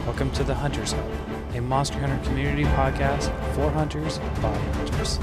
Welcome to the Hunters Hub, a Monster Hunter community podcast for hunters by hunters.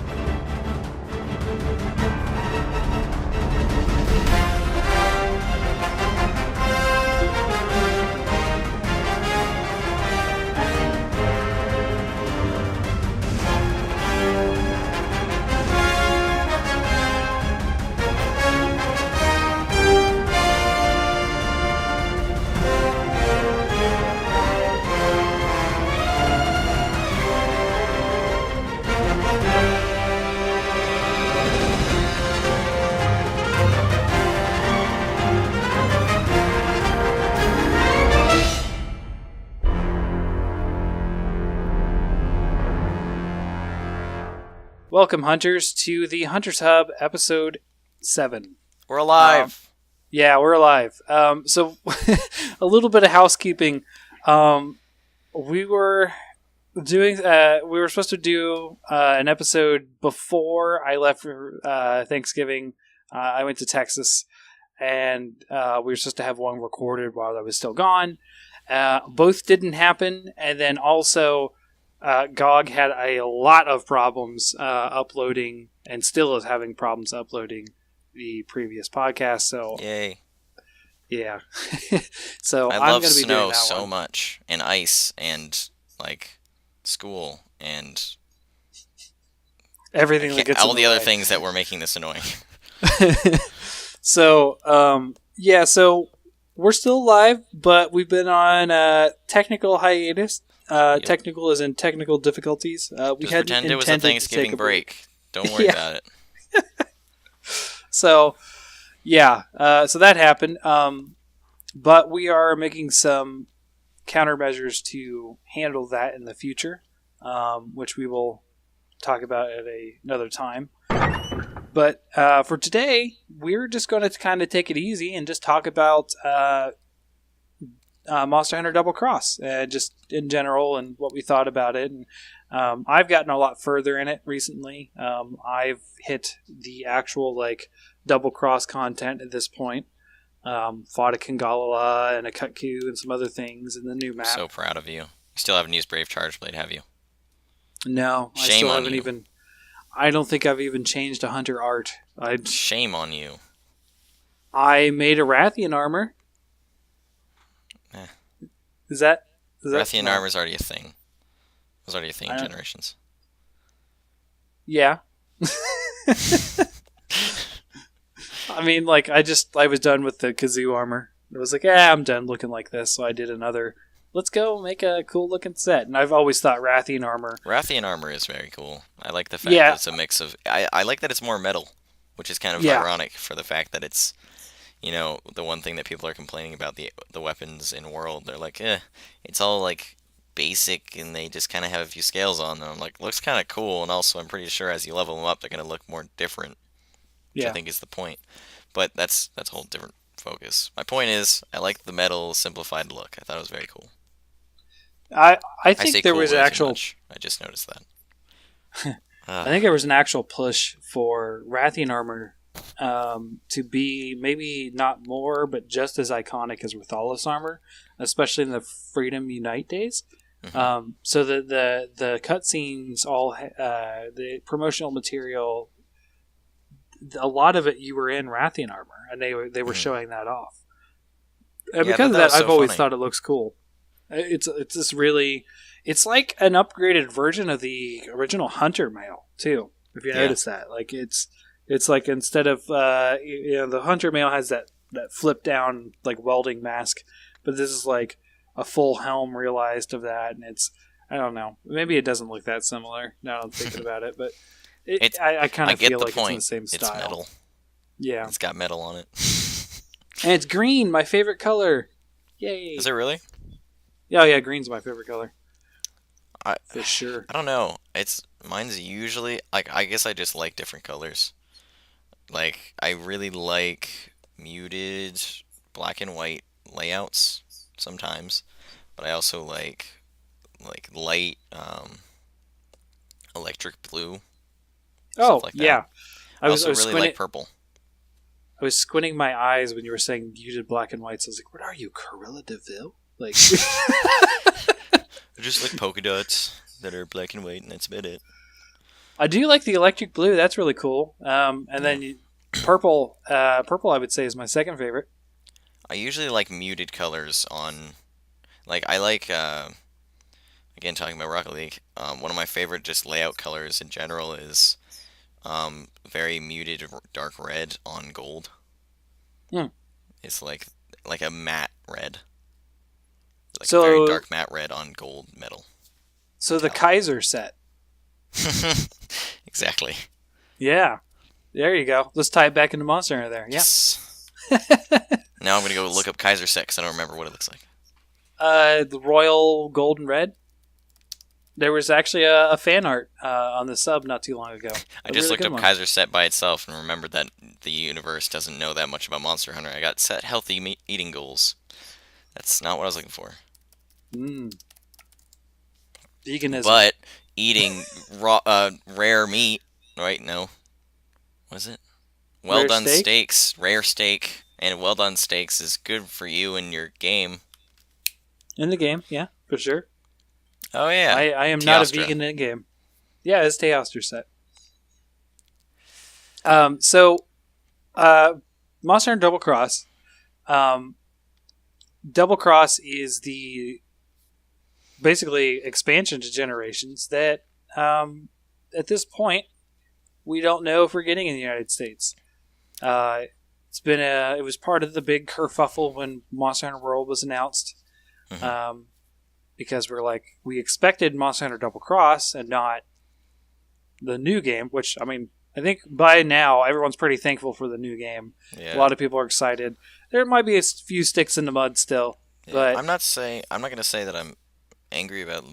Welcome, hunters, to the Hunters Hub, episode 7. We're alive. Yeah, we're alive. So, a little bit of housekeeping. We were supposed to do an episode before I left for Thanksgiving. I went to Texas, and we were supposed to have one recorded while I was still gone. Both didn't happen, and then also GOG had a lot of problems uploading, and still is having problems uploading the previous podcast. So, yay! Yeah. So I I'm love going to be snow doing that so one. much, and ice, and like school, and Everything that gets all in the other way. things that were making this annoying. So, so we're still live, but we've been on technical hiatus. Technical is in technical difficulties. We Just had pretend it was a intended to Thanksgiving take a break. Don't worry about it. So, yeah, so that happened. But we are making some countermeasures to handle that in the future, which we will talk about at another time. But for today, we're just going to kind of take it easy and just talk about Monster Hunter Double Cross, just in general, and what we thought about it. And I've gotten a lot further in it recently. I've hit the actual Double Cross content at this point. Fought a Kangala and a Kutku and some other things in the new map. So proud of you. You still haven't used Brave Charge Blade, have you? No, I Shame still on haven't you. even. I don't think I've even changed a hunter art. Shame on you. I made a Rathian armor. Eh. Is that Rathian armor is already a thing. It was already a thing in I don't- Generations. Yeah. I mean, I was done with the Kazoo armor. I was like, I'm done looking like this, so I did another. Let's go make a cool looking set. And I've always thought Rathian armor. Rathian armor is very cool. I like the fact Yeah. that it's a mix of... I like that it's more metal, which is kind of Yeah. ironic for the fact that it's, the one thing that people are complaining about the weapons in World. They're like, it's all basic, and they just kind of have a few scales on them. I'm like, looks kind of cool, and also I'm pretty sure as you level them up, they're going to look more different, which I think is the point. But that's a whole different focus. My point is, I like the metal simplified look. I thought it was very cool. I I think say there cool was way too actual. much. I just noticed that. I think there was an actual push for Rathian armor to be maybe not more, but just as iconic as Rathalos armor, especially in the Freedom Unite days. Mm-hmm. So the cutscenes, all the promotional material, a lot of it you were in Rathian armor, and they were showing that off. And Yeah, because of that that, was so I've always funny. thought it looks cool. It's just really, it's like an upgraded version of the original Hunter mail too. If you notice that, it's like instead of the Hunter mail has that flip down welding mask, but this is like a full helm realized of that, and it's, I don't know, maybe it doesn't look that similar now that I'm thinking about it, but I kind of feel like it's in the same style. It's metal. Yeah, It's got metal on it. and it's green, my favorite color. Yay! Is it really? Yeah, green's my favorite color. I For sure. I don't know. Mine's usually I guess I just like different colors. I really like muted black and white layouts sometimes, but I also like light electric blue. Oh, stuff like that. yeah. I also really like purple. I was squinting my eyes when you were saying muted black and whites. I was like, what are you, Corilla DeVille? just like polka dots that are black and white, and that's about it. I do like the electric blue. That's really cool. And then purple. Purple, I would say, is my second favorite. I usually like muted colors on, like I like. Again, talking about Rocket League, one of my favorite just layout colors in general is very muted dark red on gold. Hmm. It's like a matte red, like So, a very dark matte red on gold metal. So the Kaiser set. Exactly. Yeah. There you go. Let's tie it back into Monster Hunter there. Yeah. Yes. Now I'm going to go look up Kaiser set because I don't remember what it looks like. The royal gold and red. There was actually a fan art on the sub not too long ago. I just looked up Kaiser set by itself and remembered that the universe doesn't know that much about Monster Hunter. I got set healthy eating goals. That's not what I was looking for. Veganism. But eating rare meat, right? No. What is it? Well done steaks. Rare steak and well done steaks is good for you in your game. In the game, yeah, for sure. Oh, yeah. I am not a vegan in game. Yeah, it's Teoster set. So, Monster Hunter Double Cross. Double Cross is the basically expansion to Generations that at this point we don't know if we're getting in the United States. It was part of the big kerfuffle when Monster Hunter World was announced. Mm-hmm. Because we expected Monster Hunter Double Cross and not the new game, which, I mean, I think by now everyone's pretty thankful for the new game. Yeah. A lot of people are excited. There might be a few sticks in the mud still, but I'm not going to say that I'm angry about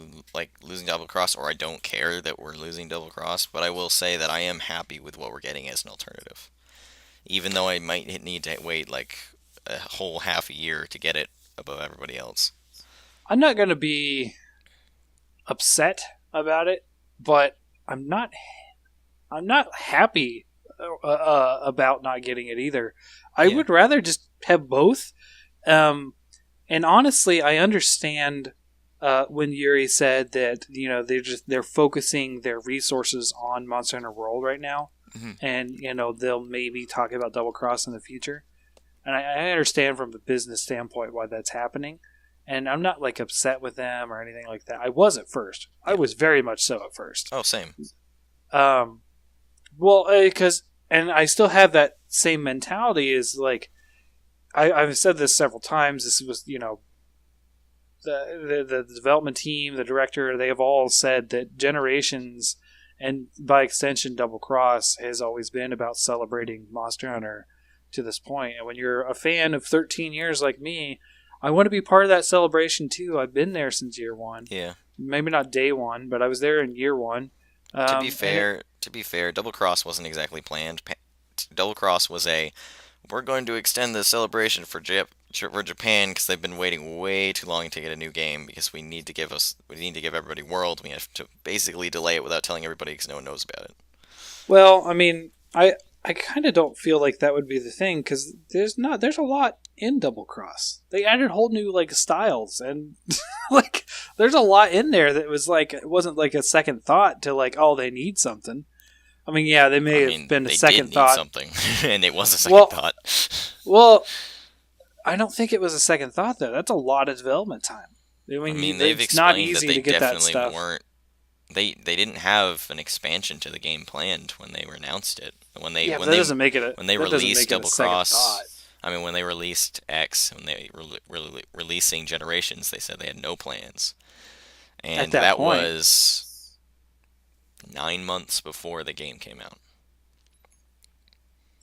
losing Double Cross, or I don't care that we're losing Double Cross, but I will say that I am happy with what we're getting as an alternative. Even though I might need to wait like a whole half a year to get it above everybody else. I'm not going to be upset about it, but I'm not happy about not getting it either. I would rather just have both. And honestly, I understand when Yuri said that they're focusing their resources on Monster Hunter World right now, and they'll maybe talk about Double Cross in the future. And I understand from a business standpoint why that's happening. And I'm not upset with them or anything like that. I was at first. I was very much so at first. Oh, same. Well, because I still have that same mentality. Is I've said this several times. This was the development team, the director. They have all said that Generations, and by extension Double Cross, has always been about celebrating Monster Hunter to this point. And when you're a fan of 13 years like me, I want to be part of that celebration too. I've been there since year one. Yeah. Maybe not day one, but I was there in year one. To be fair, Double Cross wasn't exactly planned. Double Cross was we're going to extend the celebration for Japan because they've been waiting way too long to get a new game because we need to give everybody World. We have to basically delay it without telling everybody because no one knows about it. Well, I mean, I kind of don't feel like that would be the thing because there's a lot in Double Cross. They added whole new styles and there's a lot in there that was it wasn't a second thought to they need something. I mean, yeah, they may have been a second thought. Something, and it was a second thought. Well, I don't think it was a second thought though. That's a lot of development time. I mean they've it's not explained easy that they to get definitely that stuff. weren't. They didn't have an expansion to the game planned when they announced it. When they released Double Cross. I mean, when they released X, when they were releasing Generations, they said they had no plans, and that was 9 months before the game came out.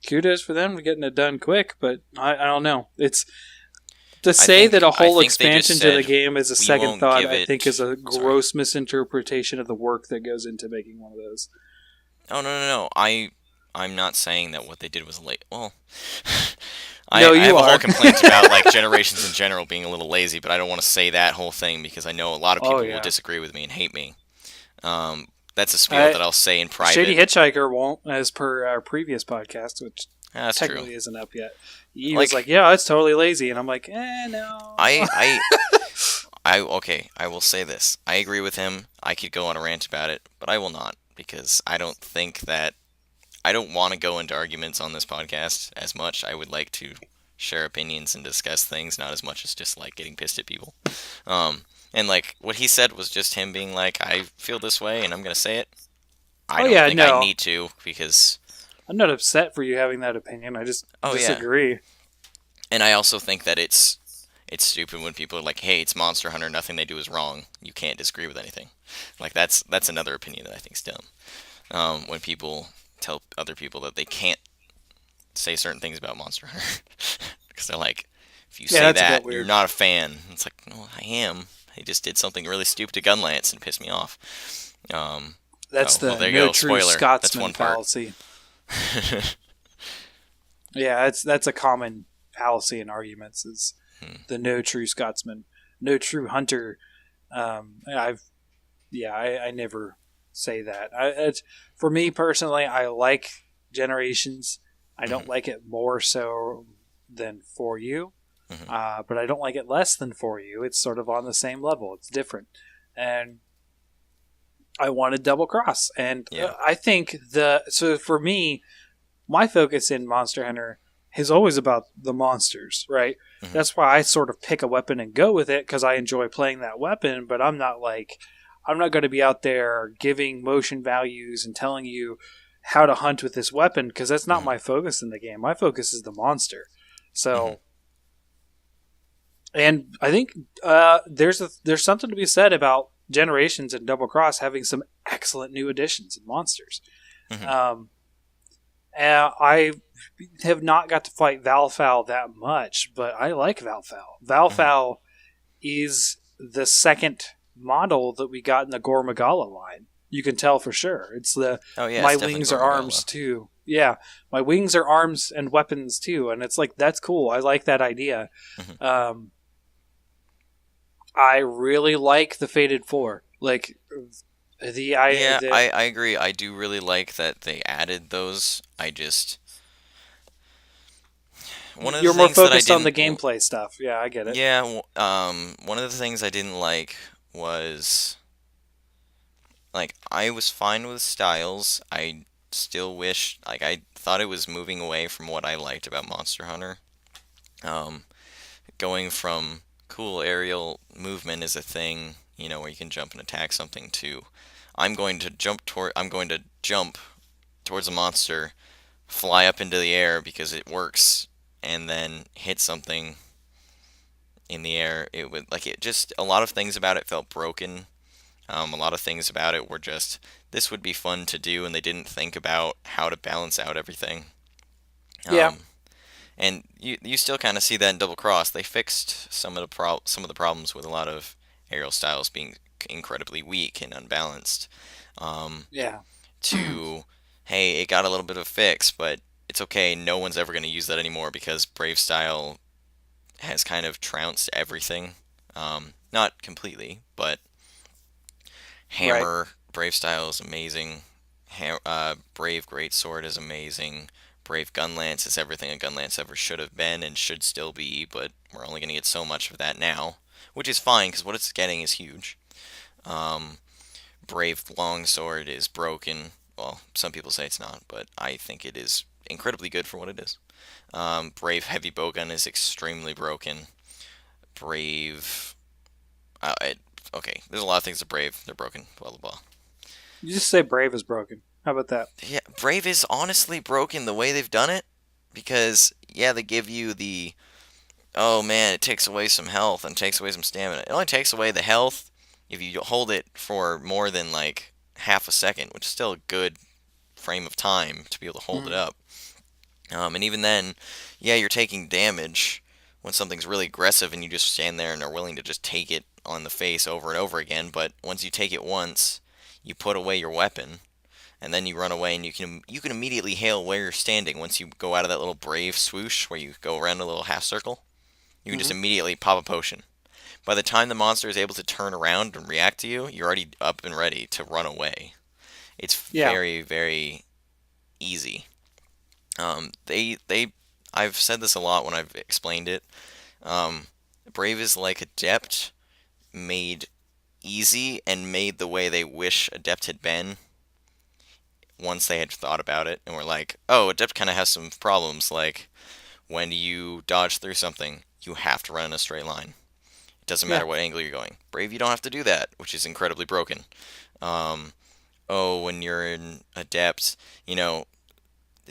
Kudos for them for getting it done quick, but I don't know. It's to say that a whole expansion to the game is a second thought. I think is a gross misinterpretation of the work that goes into making one of those. Oh no! I'm not saying that what they did was late. Well, I have a whole complaint about Generations in general being a little lazy, but I don't want to say that whole thing because I know a lot of people will disagree with me and hate me. That's a spiel that I'll say in private. Shady Hitchhiker won't, as per our previous podcast, which that's technically isn't up yet. He was yeah, it's totally lazy, and I'm no. I I will say this. I agree with him. I could go on a rant about it, but I will not because I don't want to go into arguments on this podcast as much. I would like to share opinions and discuss things, not as much as just like getting pissed at people. And like what he said was just him being like, I feel this way and I'm gonna say it. I Oh don't yeah, think I no, need to because I'm not upset for you having that opinion. I just oh yeah, disagree. and I also think that it's stupid when people are like, hey, it's Monster Hunter, nothing they do is wrong. You can't disagree with anything. Like that's another opinion that I think's dumb. When people tell other people that they can't say certain things about Monster Hunter because they're like, if you Yeah, say that's a bit that, you're weird. not a fan. It's like, no, I am. He just did something really stupid to Gunlance and pissed me off. That's Oh, well, the there you no go. true Spoiler. That's Scotsman one part. fallacy. Yeah, that's a common fallacy in arguments is Hmm. the no true Scotsman, no true hunter. I've I never say that. For me personally, I like Generations. I don't Hmm. like it more so than For You, Hmm. but I don't like it less than For You. It's sort of on the same level. It's different, and I wanted Double Cross, and Yeah. I think for me, my focus in Monster Hunter is always about the monsters, right? Hmm. That's why I sort of pick a weapon and go with it because I enjoy playing that weapon, but I'm not going to be out there giving motion values and telling you how to hunt with this weapon because that's not Hmm. my focus in the game. My focus is the monster. Hmm. So, and I think there's something to be said about Generations and Double Cross having some excellent new additions and monsters. Hmm. Um, I have not got to fight Valfowl that much, but I like Valfowl. Hmm. Valfowl is the second model that we got in the Gore Magala line. You can tell for sure. It's the Oh yeah, my it's definitely wings are arms Gormagala. too. Yeah, my wings are arms and weapons too, and it's like that's cool. I like that idea. Hmm. Um, I really like the Fated Four. Like Yeah, the I agree. I do really like that they added those. I just one of the you're more things that I focused on the didn't gameplay stuff. Yeah, I get it. yeah, one of the things I didn't like was like I was fine with styles. I still wish like I thought it was moving away from what I liked about Monster Hunter. Um, Going from cool aerial movement is a thing, where you can jump and attack something to I'm going to jump towards a monster, fly up into the air because it works, and then hit something in the air. It would like it just a lot of things about it felt broken. A lot of things about it were just this would be fun to do, and they didn't think about how to balance out everything. Yeah, Um, and you still kind of see that in Double Cross. They fixed some of the problems with a lot of aerial styles being incredibly weak and unbalanced. Um, yeah. to hey, it got a little bit of a fix, but it's okay. No one's ever going to use that anymore because Brave style has kind of trounced everything. Not completely, but Right. Hammer Brave style is amazing. Brave Greatsword is amazing. Brave Gunlance is everything a Gunlance ever should have been and should still be, but we're only going to get so much of that now, which is fine because what it's getting is huge. Um, Brave Longsword is broken. Well, some people say it's not, but I think it is incredibly good for what it is. Brave Heavy Bowgun is extremely broken. Brave. Uh, it, okay, there's a lot of things that Brave. They're broken. Blah blah blah. You just say Brave is broken. How about that? Yeah, Brave is honestly broken the way they've done it because yeah, they give you the oh man, it takes away some health and takes away some stamina. It only takes away the health if you hold it for more than like half a second, which is still a good frame of time to be able to hold it Mhm. up. And even then, yeah, you're taking damage when something's really aggressive and you just stand there and are willing to just take it on the face over and over again. But once you take it once, you put away your weapon and then you run away and you can immediately hail where you're standing once you go out of that little brave swoosh where you go around a little half circle. You can just Mhm. immediately pop a potion. By the time the monster is able to turn around and react to you, you're already up and ready to run away. It's Yeah. very, very easy. I've said this a lot when I've explained it. Um, Brave is like Adept made easy and made the way they wish Adept had been once they had thought about it and were like, oh, Adept kind of has some problems. Like, when you dodge through something, you have to run in a straight line. It doesn't Yeah. matter what angle you're going. Brave, you don't have to do that, which is incredibly broken. Um, oh, when you're in Adept,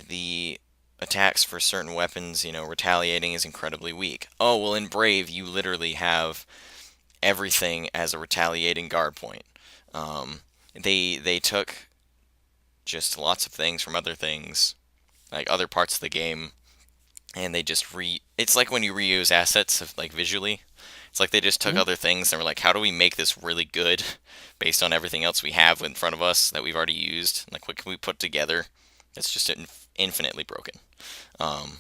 the attacks for certain weapons, retaliating is incredibly weak. Oh, well, in Brave, you literally have everything as a retaliating guard point. Um, they took just lots of things from other things, like other parts of the game, and they just it's like when you reuse assets like visually. It's like they just took Mhm. other things and were like, how do we make this really good based on everything else we have in front of us that we've already used? Like, what can we put together that's just infinitely broken? Um,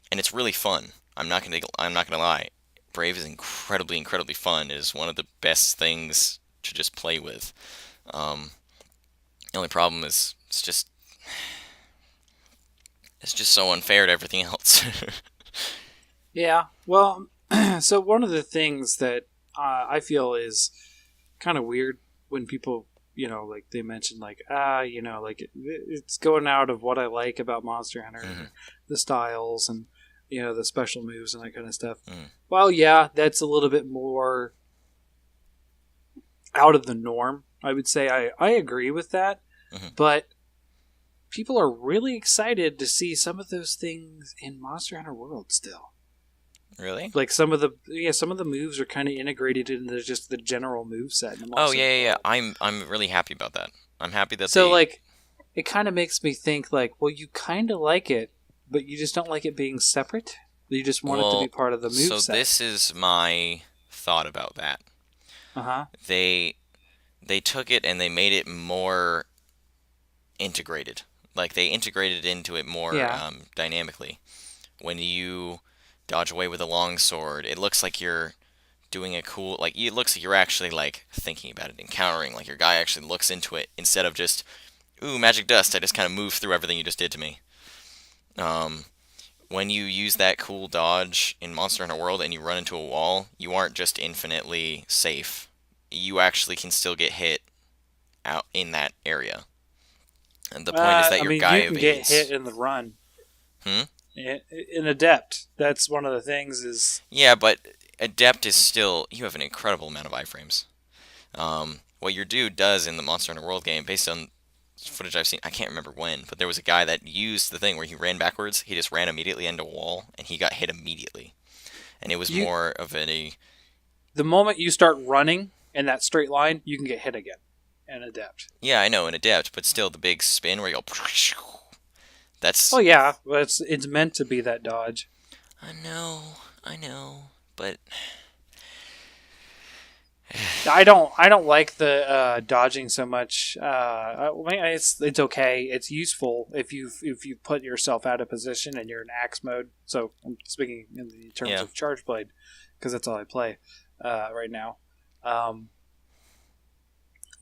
and it's really fun. I'm not gonna lie. Brave is incredibly fun. It is one of the best things to just play with. Um, the only problem is it's just so unfair to everything else. Yeah. Well, so one of the things that I feel is kind of weird when people, like they mention like, like it's going out of what I like about Monster Hunter, Mhm. the styles and, the special moves and that kind of stuff. Mhm. Well, yeah, that's a little bit more out of the norm. I would say I agree with that, Mhm. but people are really excited to see some of those things in Monster Hunter World still. Really? Like some of the moves are kind of integrated into just the general move set in the Oh Monster yeah, Hunter yeah, yeah. World. I'm really happy about that. I'm happy that So they. like it kind of makes me think like, well, you kind of like it, but you just don't like it being separate. You just want it to be Well, part of the move so set. this is my thought about that. Uh huh. They they took it and they made it more integrated. Like they integrated into it more Yeah. dynamically. When you dodge away with a long sword, it looks like you're doing a cool. Like it looks like you're actually like thinking about it, encountering. Like your guy actually looks into it instead of just, ooh, magic dust. I just kind of moved through everything you just did to me. Um, when you use that cool dodge in Monster Hunter World and you run into a wall, you aren't just infinitely safe. You actually can still get hit out in that area. And the point is that I your mean, guy you can get hit evades. in the run. Hmm? In Adept, that's one of the things is Yeah, but Adept is still. You have an incredible amount of iframes. What your dude does in the Monster Hunter World game, based on footage I've seen, I can't remember when, but there was a guy that used the thing where he ran backwards. He just ran immediately into a wall, and he got hit immediately. And it was you more of a. the moment you start running in that straight line, you can get hit again in Adept. Yeah, I know, an Adept, but still the big spin where you go. Oh That's. yeah, but it's meant to be that dodge. I know, but I don't like the dodging so much. It's okay. It's useful if you put yourself out of position and you're in axe mode. So I'm speaking in the terms yeah. of charge blade because that's all I play right now. Um,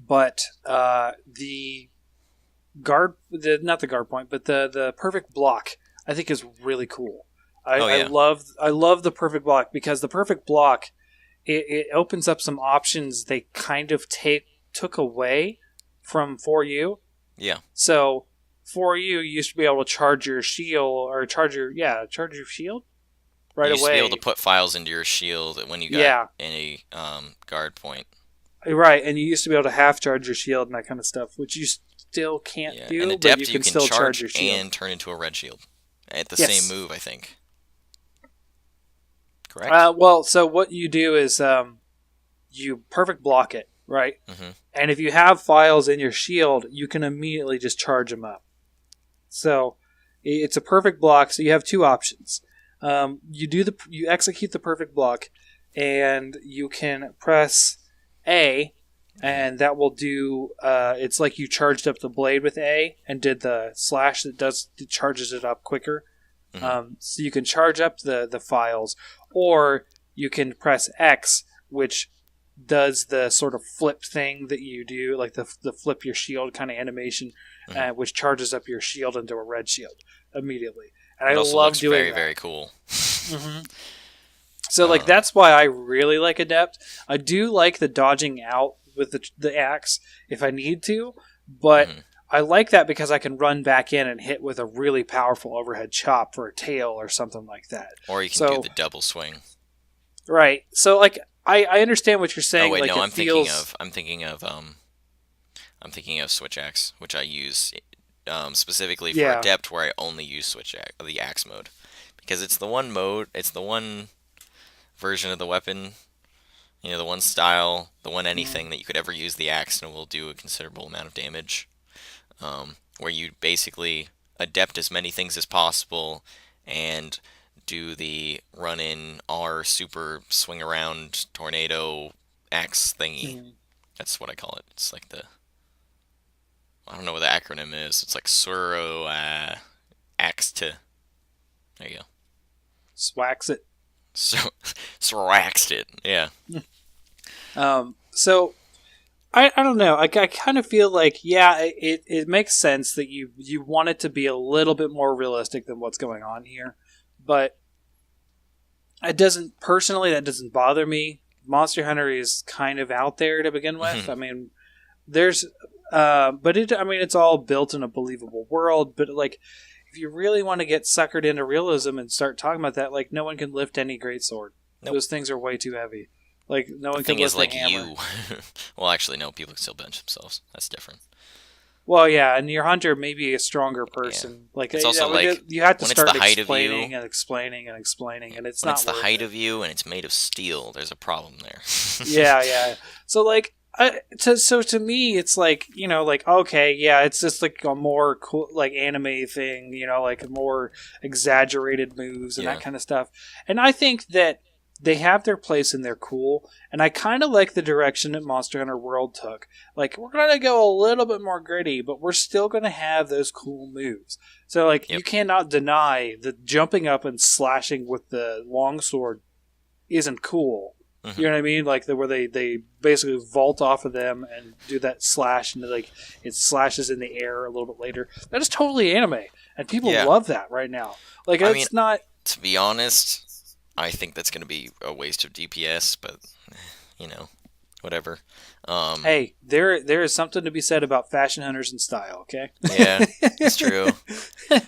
but the not the guard point, but the perfect block I think is really cool. Oh yeah. I love the perfect block because the perfect block it opens up some options they kind of took away from For You. Yeah. So For You used to be able to charge your shield or charge your shield You right used to be able to away. put files into your shield when you got Yeah, any guard point. right. And you used to be able to half charge your shield and that kind of stuff, which you still can't Yeah. And do, but you Adept, you can can still charge charge your shield. and turn into a red shield at the same Yes. move, I think. Correct? Well, so what you do is you perfect block it, right? Mm-hmm. And if you have files in your shield, you can immediately just charge them up. So it's a perfect block. So you have two options. You execute the perfect block, and you can press A, and that will do. It's like you charged up the blade with A and did the slash that charges it up quicker. Mm-hmm. So you can charge up the files, or you can press X, which does the sort of flip thing that you do, like the flip your shield kind of animation, Mm-hmm. which charges up your shield into a red shield immediately. And I It also love looks doing very, that. very cool. Hmm So, like, that's why I really like Adept. I do like the dodging out with the axe if I need to, but I like that because I can run back in and hit with a really powerful overhead chop for a tail or something like that. Or you can do the double swing. Right. So, like, I understand what you're saying. Oh wait, like, no, I'm thinking of Switch Axe, which I use specifically for Adept, where I only use the axe mode, because it's the one version of the weapon, the one style, the one anything that you could ever use the axe and it will do a considerable amount of damage. Where you basically adept as many things as possible and do the run-in R super swing around tornado axe thingy. That's what I call it. It's like I don't know what the acronym is. It's like Suro axe to. There you go. Swax it. Swaxed it. Yeah. So I don't know. I kind of feel like, it makes sense that you want it to be a little bit more realistic than what's going on here, but that doesn't bother me. Monster Hunter is kind of out there to begin with. I mean, there's, it's all built in a believable world, but like, if you really want to get suckered into realism and start talking about that, like, no one can lift any greatsword. Nope. Those things are way too heavy. Like, no one can lift a hammer. You. Well, actually, no. People can still bench themselves. That's different. Well, yeah, and your hunter may be a stronger person. Yeah. Like, it's also like you have to start explaining and explaining, and it's when not. It's the height of you, and it's made of steel. There's a problem there. yeah. So, like, to me, it's like, okay, yeah, it's just like a more cool, like, anime thing, like more exaggerated moves and that kind of stuff. And I think that they have their place and they're cool, and I kind of like the direction that Monster Hunter World took. Like, we're going to go a little bit more gritty, but we're still going to have those cool moves. So, like, you cannot deny that jumping up and slashing with the longsword isn't cool. Mm-hmm. You know what I mean? Like, where they basically vault off of them and do that slash, and it slashes in the air a little bit later. That is totally anime, and people love that right now. Like, not... To be honest, I think that's going to be a waste of DPS, but, whatever. Hey, there is something to be said about fashion hunters and style, okay? Yeah, it's true.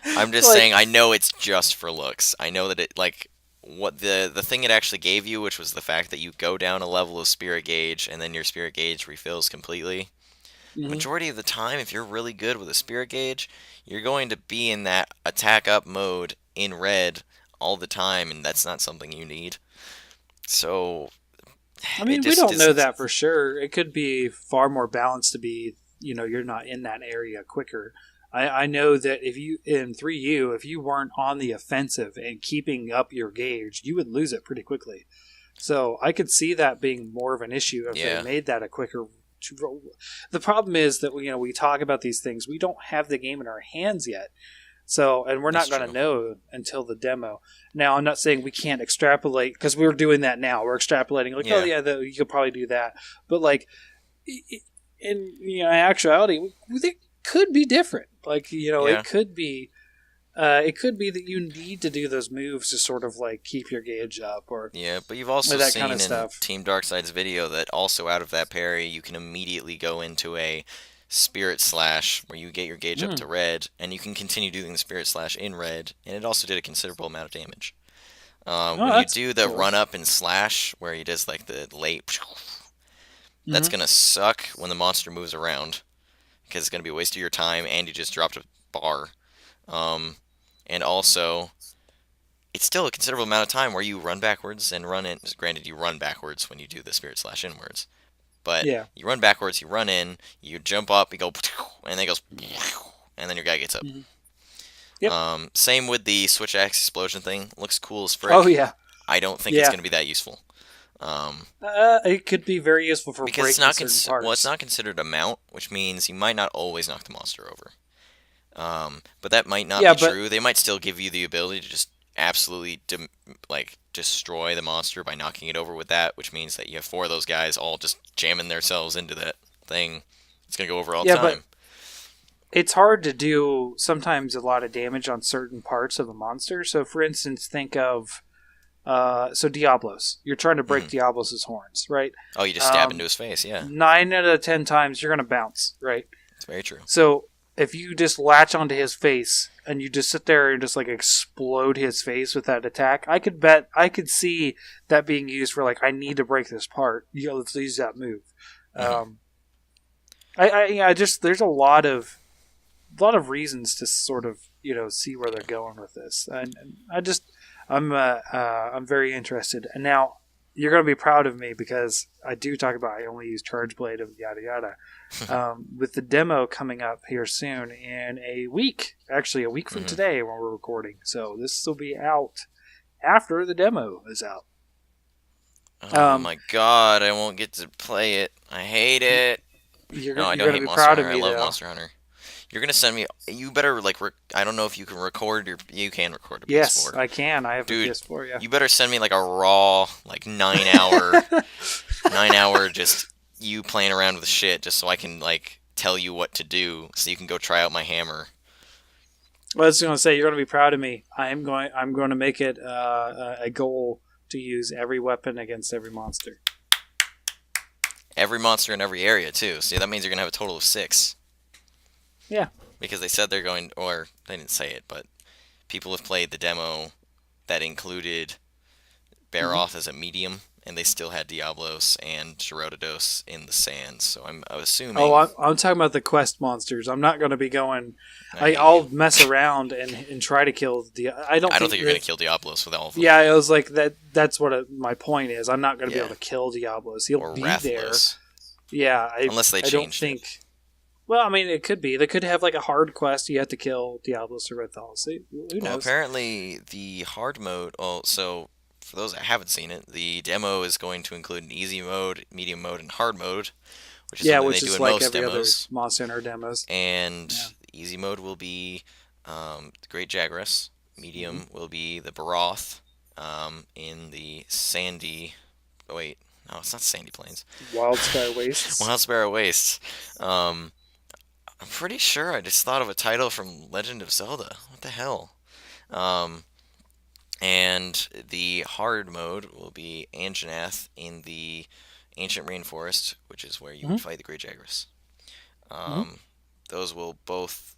I'm just saying, I know it's just for looks. I know that it, like, what the thing it actually gave you, which was the fact that you go down a level of spirit gauge, and then your spirit gauge refills completely. Mm-hmm. Majority of the time, if you're really good with a spirit gauge, you're going to be in that attack up mode in red all the time, and that's not something you need. So, I mean, we don't know that for sure. It could be far more balanced to be, you're not in that area quicker. I know that if you weren't on the offensive and keeping up your gauge, you would lose it pretty quickly. So I could see that being more of an issue if they made that a quicker. The problem is that we talk about these things. We don't have the game in our hands yet. So, and we're not going to know until the demo. Now, I'm not saying we can't extrapolate, because we're doing that now. We're extrapolating, like, you could probably do that. But, like, in actuality, it could be different. Like, it could be that you need to do those moves to sort of, like, keep your gauge up. But you've also that seen kind of in stuff. Team Darkside's video that also out of that parry, you can immediately go into a Spirit Slash, where you get your gauge up to red, and you can continue doing the Spirit Slash in red, and it also did a considerable amount of damage. When you do the run up and slash, where he does like the late, that's gonna suck when the monster moves around, because it's gonna be a waste of your time, and you just dropped a bar. And also, it's still a considerable amount of time where you run backwards and run in. Granted, you run backwards when you do the Spirit Slash inwards. But you run backwards, you run in, you jump up, you go, and then it goes, and then your guy gets up. Mm-hmm. Yep. Same with the Switch Axe explosion thing. Looks cool as frick. Oh, yeah. I don't think it's going to be that useful. It could be very useful for breaking certain parts. Well, it's not considered a mount, which means you might not always knock the monster over. But that might not be true. They might still give you the ability to just absolutely destroy the monster by knocking it over with that, which means that you have 4 of those guys all just jamming themselves into that thing. It's going to go over all the time. But it's hard to do sometimes a lot of damage on certain parts of a monster. So, for instance, think of So Diablos, you're trying to break Diablos' horns, right? Oh, you just stab into his face, yeah. 9 out of 10 times you're going to bounce, right? It's very true. So if you just latch onto his face and you just sit there and just like explode his face with that attack, I could see that being used for like, I need to break this part. Let's use that move. There's a lot of reasons to sort of see where they're going with this, and I'm very interested. And now you're going to be proud of me because I do talk about I only use Charge Blade and yada yada. With the demo coming up here soon in a week, actually a week from today when we're recording. So this will be out after the demo is out. Oh my god, I won't get to play it. I hate it. You're I going to be proud of me. I love though. Monster Hunter. You're gonna send me. You better I don't know if you can record your. You can record a PS4. Yes, I can. I have a PS4. Yeah. You better send me like a raw, like 9 hour just you playing around with shit, just so I can like tell you what to do, so you can go try out my hammer. Well, I was gonna say you're gonna be proud of me. I'm going to make it a goal to use every weapon against every monster. Every monster in every area too. See, that means you're gonna have a total of 6. Yeah. Because they said they're going, or they didn't say it, but people have played the demo that included Baroth as a medium, and they still had Diablos and Gyrotidos in the sands. So I'm assuming. Oh, I'm talking about the quest monsters. I'm not going to be going. I'll mess around and try to kill I don't think you're going to kill Diablos with all of them. Yeah, it was like that. That's what my point is. I'm not going to be able to kill Diablos. He'll be Rathlos. there. Yeah, unless they change it. Well, I mean, it could be. They could have like a hard quest. You have to kill Diablos or Rathlos. Who knows? Well, apparently the hard mode. Oh, so for those that haven't seen it, the demo is going to include an easy mode, medium mode, and hard mode, which is something they do in like most every demos. Other Monster Hunter demos. And the easy mode will be the Great Jagras. Medium will be the Baroth. In the sandy. Oh wait, no, it's not Sandy Plains. Wildspire Wastes. Wildspire Wastes. I'm pretty sure I just thought of a title from Legend of Zelda. What the hell? And the hard mode will be Anjanath in the Ancient Rainforest, which is where you would fight the Great Jagras. Those will both,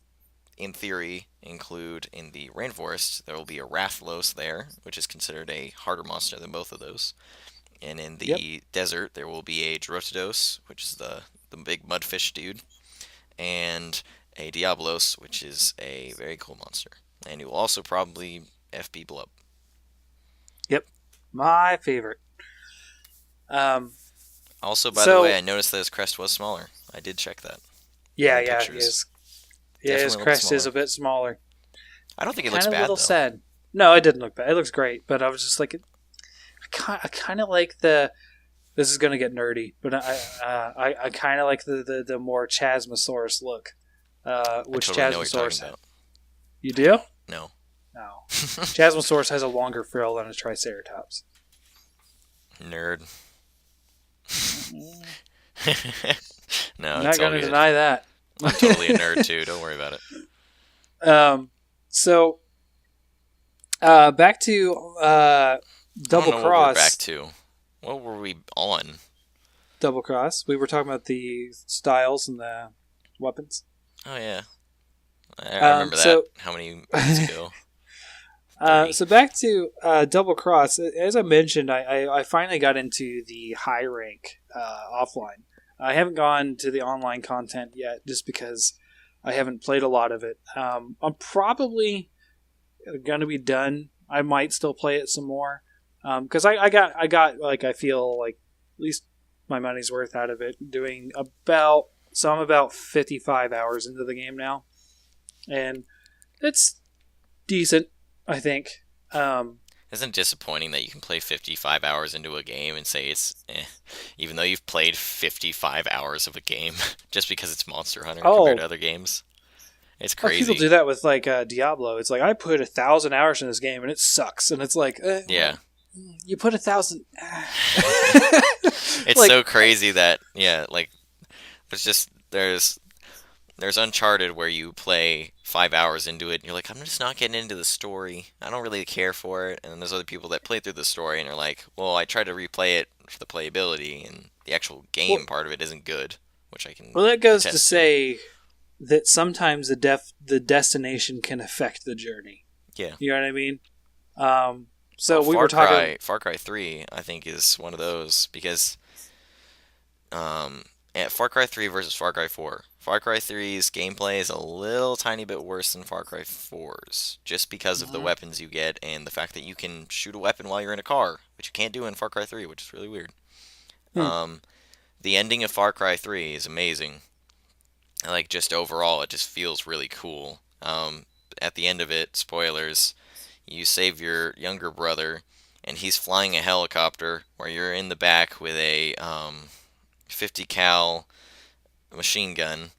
in theory, include in the Rainforest, there will be a Rathlos there, which is considered a harder monster than both of those. And in the desert, there will be a Gyrotidos, which is the big mudfish dude. And a Diablos, which is a very cool monster. And you will also probably FB Blub. Yep. My favorite. Also, by the way, I noticed that his crest was smaller. I did check that. Yeah, his crest is a bit smaller. I don't think it looks bad, though. A little sad. No, it didn't look bad. It looks great, but I was just like, I kind of like the... This is going to get nerdy, but I kind of like the more Chasmosaurus look, which Chasmosaurus had. You do? No. No. Chasmosaurus has a longer frill than a Triceratops. Nerd. No, I'm not going to deny that. I'm totally a nerd too. Don't worry about it. So, back to Double Cross. Back to. What were we on? Double Cross. We were talking about the styles and the weapons. Oh, yeah. I remember that. How many minutes ago? So back to Double Cross. As I mentioned, I finally got into the high rank offline. I haven't gone to the online content yet just because I haven't played a lot of it. I'm probably going to be done. I might still play it some more. Because I got like, I feel like at least my money's worth out of it. Doing about 55 hours into the game now, and it's decent, I think. Isn't it disappointing that you can play 55 hours into a game and say it's even though you've played 55 hours of a game just because it's Monster Hunter compared to other games? It's crazy. People do that with like Diablo. It's like, I put 1,000 hours in this game and it sucks, and it's like, yeah. You put 1,000. It's like, so crazy that, yeah, like, it's just, there's, There's Uncharted where you play 5 hours into it and you're like, I'm just not getting into the story. I don't really care for it. And then there's other people that play through the story and are like, well, I tried to replay it for the playability and the actual game Well, part of it isn't good, which I can well, that goes to attest to. say that sometimes the destination can affect the journey. Yeah. You know what I mean? So Well, we were talking. Far Cry 3, I think, is one of those because yeah, Far Cry 3 versus Far Cry 4. Far Cry 3's gameplay is a little tiny bit worse than Far Cry 4's, just because of the Mhm. weapons you get and the fact that you can shoot a weapon while you're in a car, which you can't do in Far Cry 3, which is really weird. Hmm. Um, the ending of Far Cry 3 is amazing. Like, just overall, it just feels really cool. At the end of it, spoilers, you save your younger brother, and he's flying a helicopter where you're in the back with a 50 cal machine gun.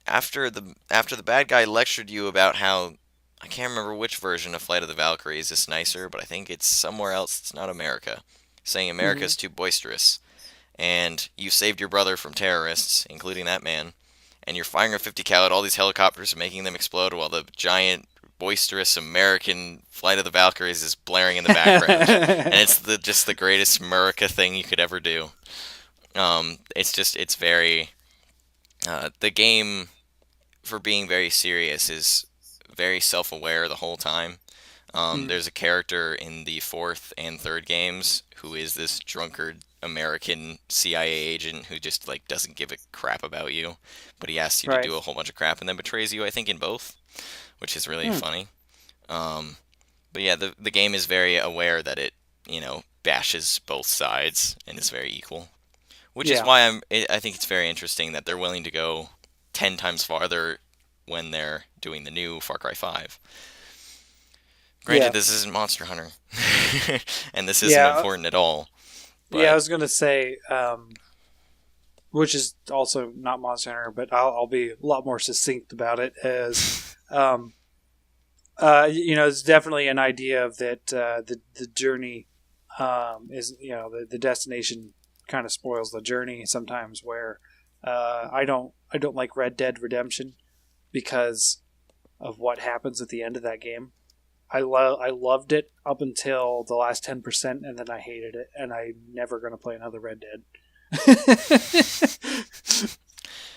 After the bad guy lectured you about how I can't remember which version of Flight of the Valkyries is nicer, but I think it's somewhere else. It's not America, saying Mhm. America's too boisterous, and you saved your brother from terrorists, including that man, and you're firing a 50 cal at all these helicopters and making them explode while the giant boisterous American Flight of the Valkyries is blaring in the background, and it's just the greatest America thing you could ever do. It's very the game for being very serious is very self-aware the whole time. Mm. There's a character in the fourth and third games who is this drunkard American CIA agent who just like doesn't give a crap about you, but he asks you to Right. do a whole bunch of crap and then betrays you. I think in both, which is really Hmm. funny. Um, but yeah, the game is very aware that it bashes both sides and is very equal, which is Yeah. why I think it's very interesting that they're willing to go 10 times farther when they're doing the new Far Cry 5. Granted, Yeah. this isn't Monster Hunter, and this isn't Yeah. important at all, Yeah. I but was gonna say, which is also not Monster Hunter, but I'll be a lot more succinct about it. As um, it's definitely an idea of that the journey is the destination kind of spoils the journey sometimes. Where I don't like Red Dead Redemption because of what happens at the end of that game. I loved it up until the last 10%, and then I hated it, and I'm never going to play another Red Dead.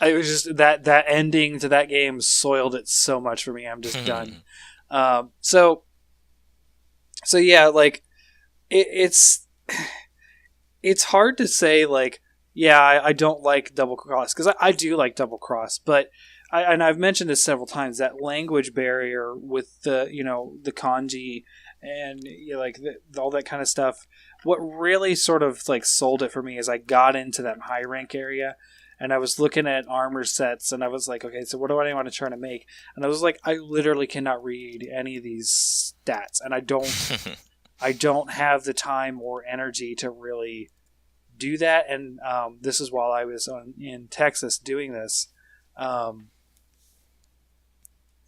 I was just that ending to that game soiled it so much for me. I'm just done. Um, so so yeah, like it's it's hard to say like yeah I don't like double cross because I do like double cross, but and I've mentioned this several times that language barrier with the kanji and like all that kind of stuff. What really sort of like sold it for me is I got into that high rank area and I was looking at armor sets and I was like, okay, so what do I want to try to make? And I was like, I literally cannot read any of these stats, and I don't have the time or energy to really do that. And this is while I was in Texas doing this. Um,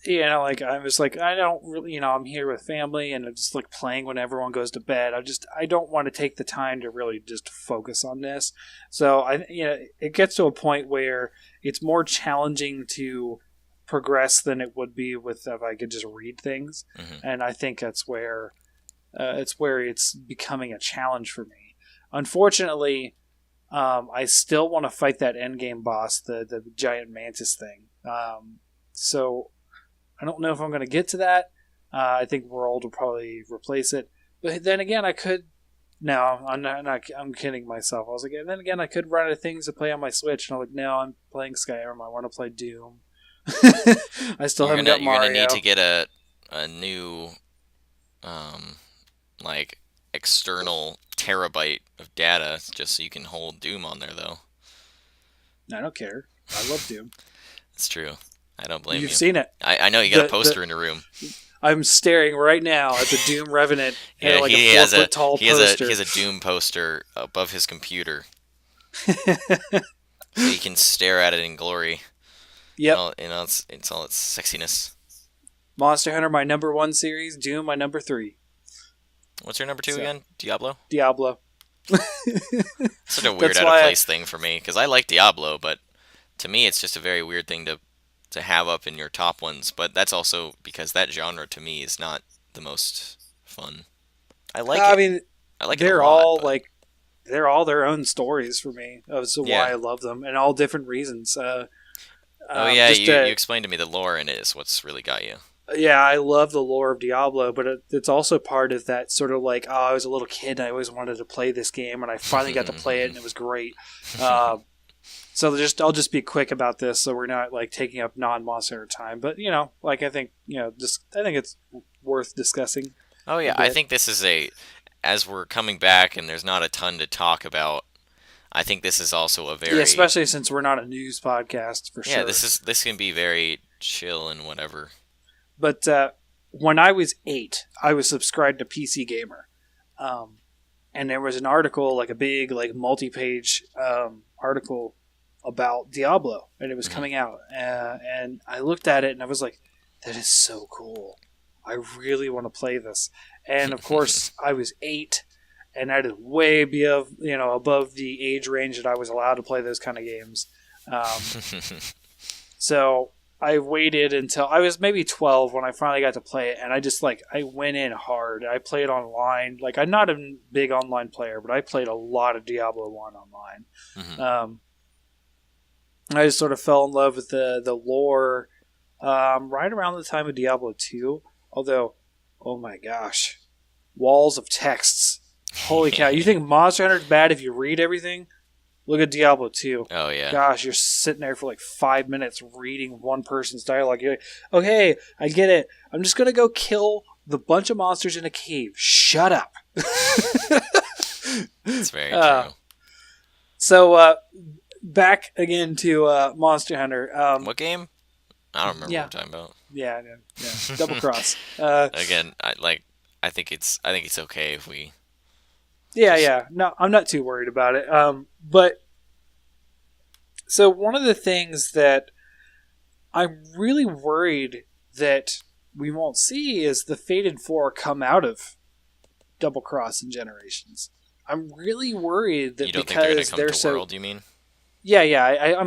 like I was like, I don't really, I'm here with family and I'm just like playing when everyone goes to bed. I don't want to take the time to really just focus on this. So it gets to a point where it's more challenging to progress than it would be with if I could just read things. Mhm. And I think it's becoming a challenge for me. Unfortunately, I still want to fight that endgame boss, the giant mantis thing. So I don't know if I'm going to get to that. I think World will probably replace it. But then again, I could. No, I'm not. I'm kidding myself. I was like, and then again, I could run out of things to play on my Switch, and I'm like, no, I'm playing Skyrim. I want to play Doom. I still you're haven't gonna got you're gonna need to Mario. get a new um like external terabyte of data just so you can hold Doom on there though. I don't care. I love Doom. It's true. I don't blame You've you. seen it. I know you got a The poster in your room. I'm staring right now at the Doom Revenant and Yeah, like a he four has a foot tall he poster. has a Doom poster above his computer, so you can stare at it in glory. Yep. It's all its sexiness. Monster Hunter, my number one series. Doom, my number three. What's your number two So again? Diablo. Diablo. Such a weird That's out of why. place thing for me because I like Diablo, but To me, it's just a very weird thing to have up in your top ones, but that's also because that genre to me is not the most fun. I like I it. mean, I like it a they're lot, all but like they're all their own stories for me as to why yeah. I love them, and all different reasons. Oh yeah, Just you explained to me the lore in it is what's really got you. yeah, I love the lore of Diablo, but it's also part of that sort of like, oh, I was a little kid and I always wanted to play this game, and I finally got to play it, and it was great. Uh, so I'll just be quick about this, so we're not like taking up non-Monster Hunter time. But like I think just I think it's worth discussing Oh a yeah, I bit. think this is as we're coming back and there's not a ton to talk about. I think this is also a Yeah, very especially since we're not a news podcast for yeah, sure. this can be very chill and whatever. But when I was 8, I was subscribed to PC Gamer, um, and there was an article, like a big, like multi-page article about Diablo, and it was Hmm. coming out, and I looked at it and I was like, "That is so cool! I really want to play this." And of course, I was 8, and that is way above the age range that I was allowed to play those kind of games. Um, so I waited until I was maybe 12 when I finally got to play it, and I just like I went in hard. I played online. Like I'm not a big online player, but I played a lot of Diablo 1 online. Hmm. Um, I just sort of fell in love with the lore right around the time of Diablo 2. Although, oh my gosh, walls of texts. Holy cow! You think Monster Hunter is bad if you read everything? Look at Diablo 2. Oh yeah. Gosh, you're sitting there for like 5 minutes reading one person's dialogue. You're like, okay, I get it. I'm just going to go kill the bunch of monsters in a cave. Shut up. It's very uh, true. so, back again to Monster Hunter. What game? I don't remember Yeah, what we're talking about. yeah. Double Cross. Again, I think it's okay if we Yeah, just yeah. No, I'm not too worried about it. But so one of the things that I'm really worried that we won't see is the Fated Four come out of Double Cross and Generations. I'm really worried you that don't think they're gonna because come they're to so World, you mean? yeah.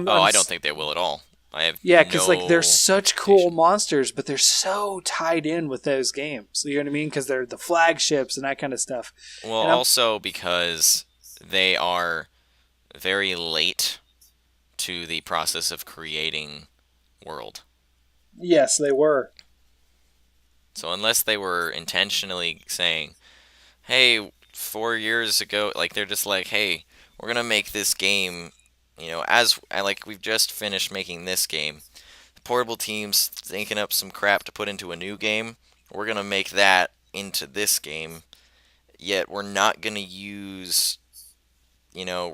Oh, I don't think they will at all. I have yeah, because like they're no such cool expectation. monsters, but they're so tied in with those games. You know what I mean? Because they're the flagships and that kind of stuff. Well, And I'm also because they are very late to the process of creating World. yes, they were. So unless they were intentionally saying, "Hey, 4 years ago," like they're just like, "Hey, we're gonna make this game," as like we've just finished making this game. The portable team's thinking up some crap to put into a new game. We're gonna make that into this game. Yet we're not gonna use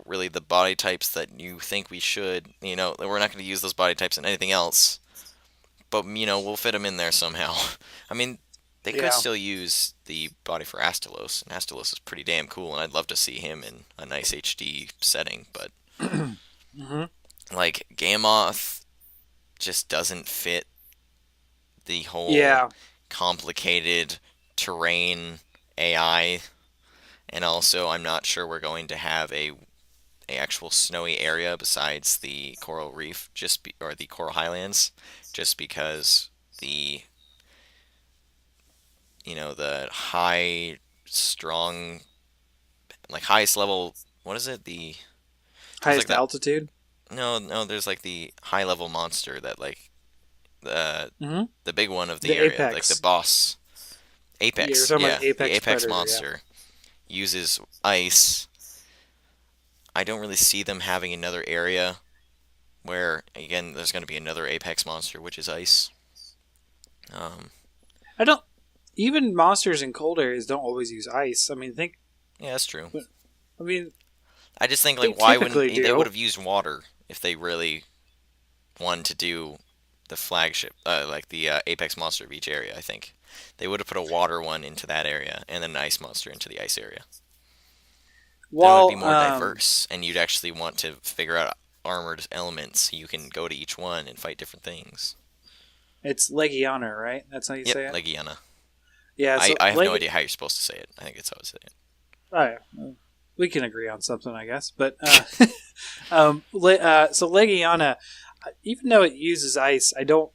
really the body types that you think we should. We're not going to use those body types in anything else. But, we'll fit them in there somehow. I mean, they could Yeah. still use the body for Astalos, and Astalos is pretty damn cool, and I'd love to see him in a nice HD setting. But, hmm like, Gamoth just doesn't fit the whole Yeah. complicated terrain AI. And also, I'm not sure we're going to have a actual snowy area besides the coral reef, or the coral highlands, just because the the high strong like highest level, what is it, there's like Highest that, altitude. no, there's like the high level monster that like the hmm the big one of The the area, like the apex. boss. Yeah, you're Apex, talking about yeah, the the apex apex predator. Yeah. monster uses ice. I don't really see them having another area where again there's going to be another apex monster, which is ice. Um, I don't. Even monsters in cold areas don't always use ice. I mean, yeah, that's true. I mean, I just think they like why wouldn't typically they would do. have used water if they really wanted to do the flagship, like the apex monster of each area. I think they would have put a water one into that area and then an ice monster into the ice area. Then it would be Well, more diverse, and you'd actually want to figure out armored elements so you can go to each one and fight different things. it's Legiana, right? That's how you Yep, say it. Legiana. Yeah. So I have no idea how you're supposed to say it. I think it's how to say it. Oh, yeah. We can agree on something, I guess. But so Legiana, even though it uses ice, I don't.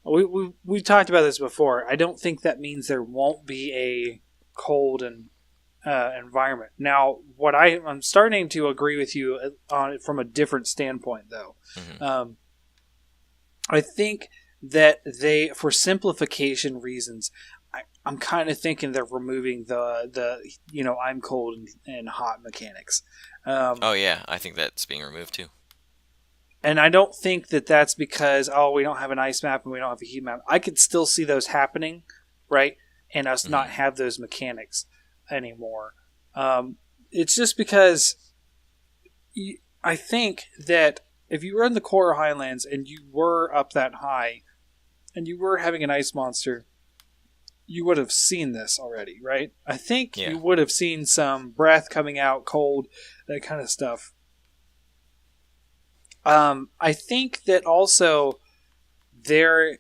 We talked about this before. I don't think that means there won't be a cold and environment. Now, I'm starting to agree with you on it from a different standpoint, though. Mm-hmm. I think that for simplification reasons, I'm kind of thinking they're removing the I'm cold and hot mechanics. Oh yeah, I think that's being removed too. And I don't think that that's because we don't have an ice map and we don't have a heat map. I could still see those happening, right? And us not have those mechanics anymore. It's just because I think that if you were in the core highlands and you were up that high and you were having an ice monster, you would have seen this already, right? I think you would have seen some breath coming out, cold, that kind of stuff. I think that also there's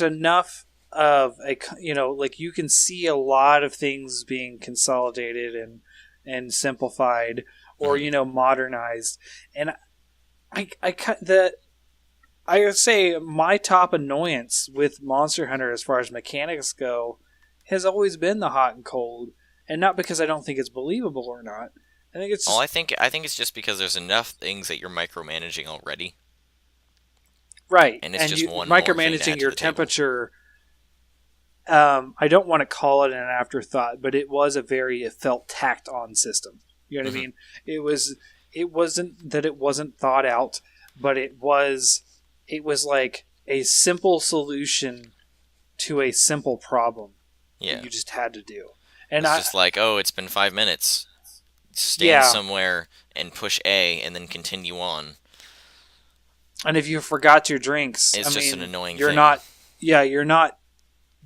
enough of like you can see a lot of things being consolidated and simplified or modernized, and I would say my top annoyance with Monster Hunter as far as mechanics go has always been the hot and cold, and not because I don't think it's believable or not. I think it's just, I think it's just because there's enough things that you're micromanaging already. Right. And it's just one micromanaging your temperature. I don't want to call it an afterthought, but it felt tacked on system. You know what I mean? It wasn't that it wasn't thought out, but it was like a simple solution to a simple problem that you just had to do. And it's just like, it's been 5 minutes. Stand somewhere and push A and then continue on. And if you forgot your drinks, it's just an annoying thing. You're not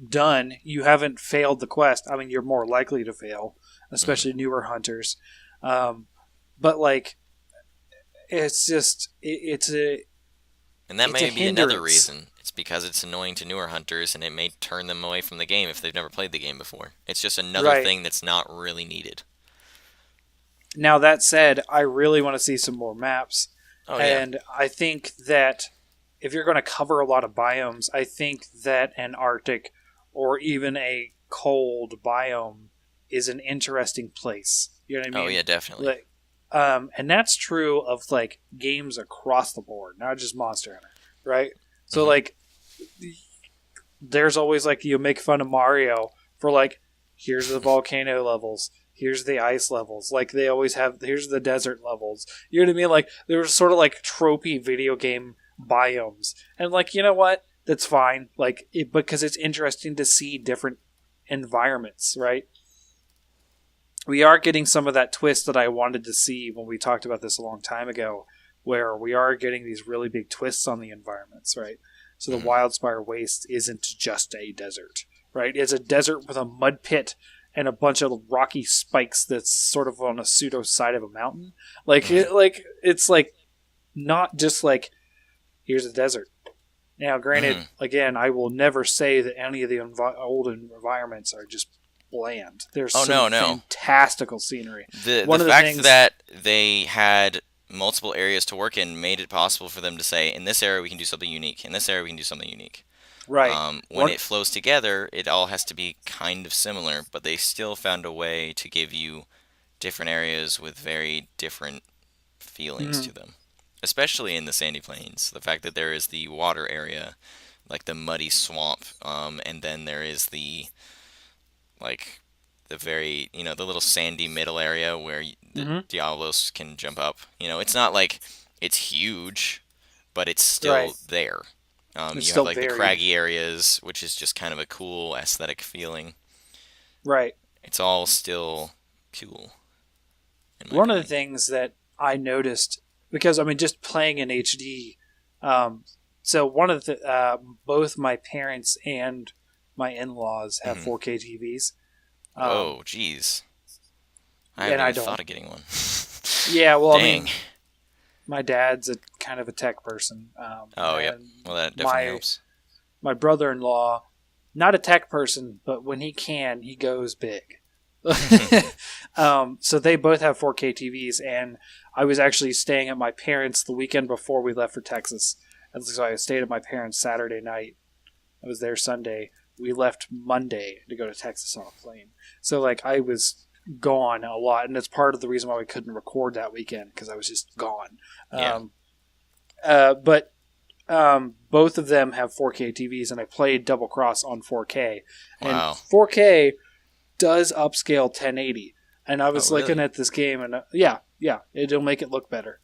done. You haven't failed the quest. I mean, you're more likely to fail, especially newer hunters. But like, it's just and that may be another reason. It's because it's annoying to newer hunters, and it may turn them away from the game if they've never played the game before. It's just another thing that's not really needed. Now, that said, I really want to see some more maps. And I think that if you're going to cover a lot of biomes, I think that an Arctic or even a cold biome is an interesting place. You know what I mean? Oh, yeah, definitely. Like, and that's true of, like, games across the board, not just Monster Hunter, right? So, like, there's always, like, you make fun of Mario for, like, here's the volcano levels. Here's the ice levels. Like, they always have, here's the desert levels. You know what I mean? Like, there's sort of like tropey video game biomes. And, like, you know what? That's fine. Like, because it's interesting to see different environments, right? We are getting some of that twist that I wanted to see when we talked about this a long time ago, where we are getting these really big twists on the environments, right? So the Wildspire Waste isn't just a desert, right? It's a desert with a mud pit and a bunch of rocky spikes that's sort of on a pseudo side of a mountain. Like, it's like not just like, here's a desert. Now, granted, again, I will never say that any of the old environments are just bland. There's fantastical scenery. The fact that they had multiple areas to work in made it possible for them to say, in this area we can do something unique. In this area we can do something unique. Right. When it flows together, it all has to be kind of similar, but they still found a way to give you different areas with very different feelings to them. Especially in the Sandy Plains. The fact that there is the water area, like the muddy swamp, and then there is the, like, the very, the little sandy middle area where the Diablos can jump up. It's not like it's huge, but it's still there. You have, like, the craggy areas, which is just kind of a cool aesthetic feeling. Right. It's all still cool. One of the things that I noticed, because, I mean, just playing in HD, so one of the, both my parents and my in-laws have 4K TVs. Oh, jeez. I haven't even thought of getting one. Yeah, well, I mean, my dad's kind of a tech person. Yeah. Well, that definitely helps. My brother-in-law, not a tech person, but when he can, he goes big. So they both have 4K TVs, and I was actually staying at my parents' the weekend before we left for Texas. And so I stayed at my parents' Saturday night. I was there Sunday. We left Monday to go to Texas on a plane. So like I was gone a lot, and it's part of the reason why we couldn't record that weekend, because I was just gone. Yeah. But both of them have 4K TVs, and I played Double Cross on 4K. And Wow. 4K does upscale 1080. And I was really? looking at this game, and yeah, it'll make it look better.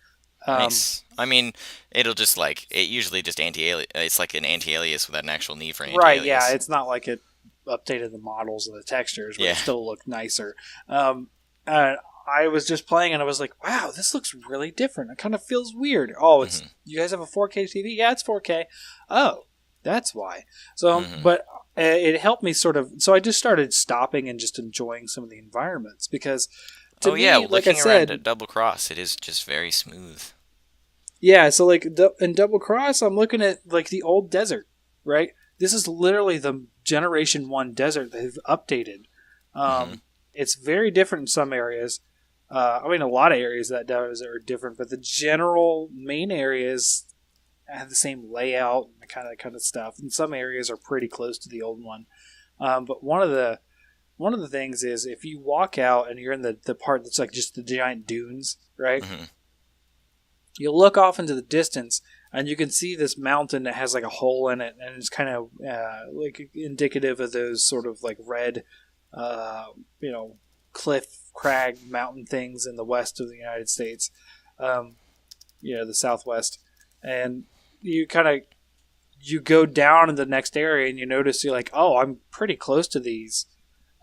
Nice. I mean, it'll just like it usually just anti-alias. It's like an anti-alias without an actual need for anti-alias. Right, yeah, it's not like it updated the models and the textures, but it still looked nicer. I was just playing, and I was like, wow, this looks really different. It kind of feels weird. Oh, it's you guys have a 4K TV? Yeah, it's 4K. Oh, that's why. So, but it helped me sort of. So I just started stopping and just enjoying some of the environments, because to me, like looking I said, around at Double Cross, it is just very smooth. Yeah, so like in Double Cross, I'm looking at like the old desert, right? This is literally the Generation 1 desert they've updated. It's very different in some areas. I mean, a lot of areas of that desert are different, but the general main areas have the same layout and that kind of stuff. And some areas are pretty close to the old one. But one of the things is if you walk out and you're in the part that's like just the giant dunes, right? You look off into the distance, and you can see this mountain that has like a hole in it, and it's kind of like indicative of those sort of like red, cliff, crag, mountain things in the west of the United States, the Southwest, and you go down in the next area, and you notice you're like, oh, I'm pretty close to these.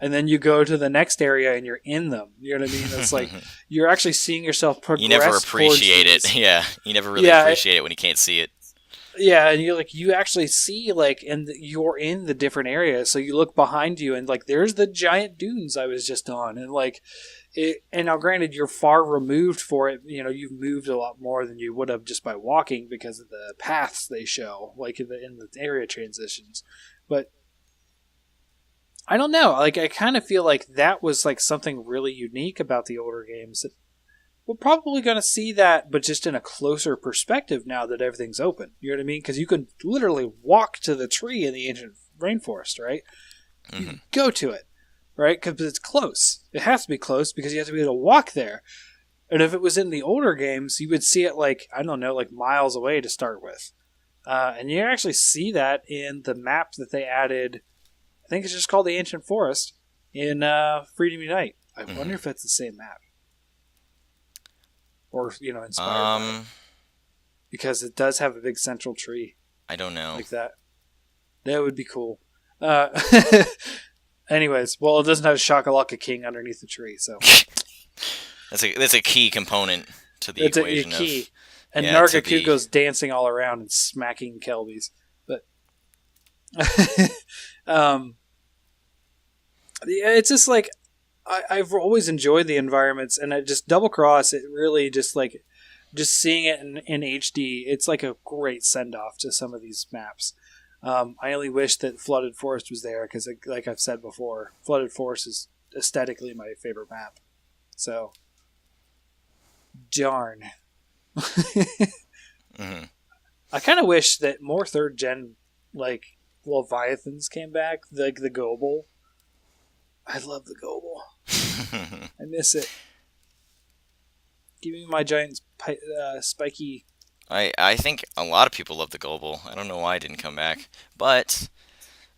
And then you go to the next area and you're in them. You know what I mean? It's like you're actually seeing yourself progress. You never appreciate it. Yeah, you never really appreciate it when you can't see it. Yeah, and you actually see and you're in the different areas. So you look behind you and like there's the giant dunes I was just on, and like it. And now, granted, you're far removed for it. You know, you've moved a lot more than you would have just by walking because of the paths they show, like in the area transitions, but. I don't know. Like, I kind of feel like that was like something really unique about the older games. That we're probably going to see that, but just in a closer perspective now that everything's open. You know what I mean? Because you can literally walk to the tree in the ancient rainforest, right? You can go to it, right? Because it's close. It has to be close because you have to be able to walk there. And if it was in the older games, you would see it like miles away to start with. And you actually see that in the map that they added. I think it's just called the Ancient Forest in Freedom Unite. I wonder if it's the same map. Or, inspired by it. Because it does have a big central tree. I don't know. Like that. That would be cool. Anyways, well, it doesn't have Shakalaka King underneath the tree, so... That's a key component to the equation. It's a key. And Nargacugo's dancing all around and smacking Kelbies. But... it's just like I've always enjoyed the environments, and just Double Cross, it really just seeing it in HD, it's like a great send off to some of these maps. I only wish that Flooded Forest was there because, like I've said before, Flooded Forest is aesthetically my favorite map. So, darn. I kind of wish that more third gen Leviathans came back, like the Gobel. I love the Gobel. I miss it. Give me my giant spiky... I think a lot of people love the Gobel. I don't know why it didn't come back. But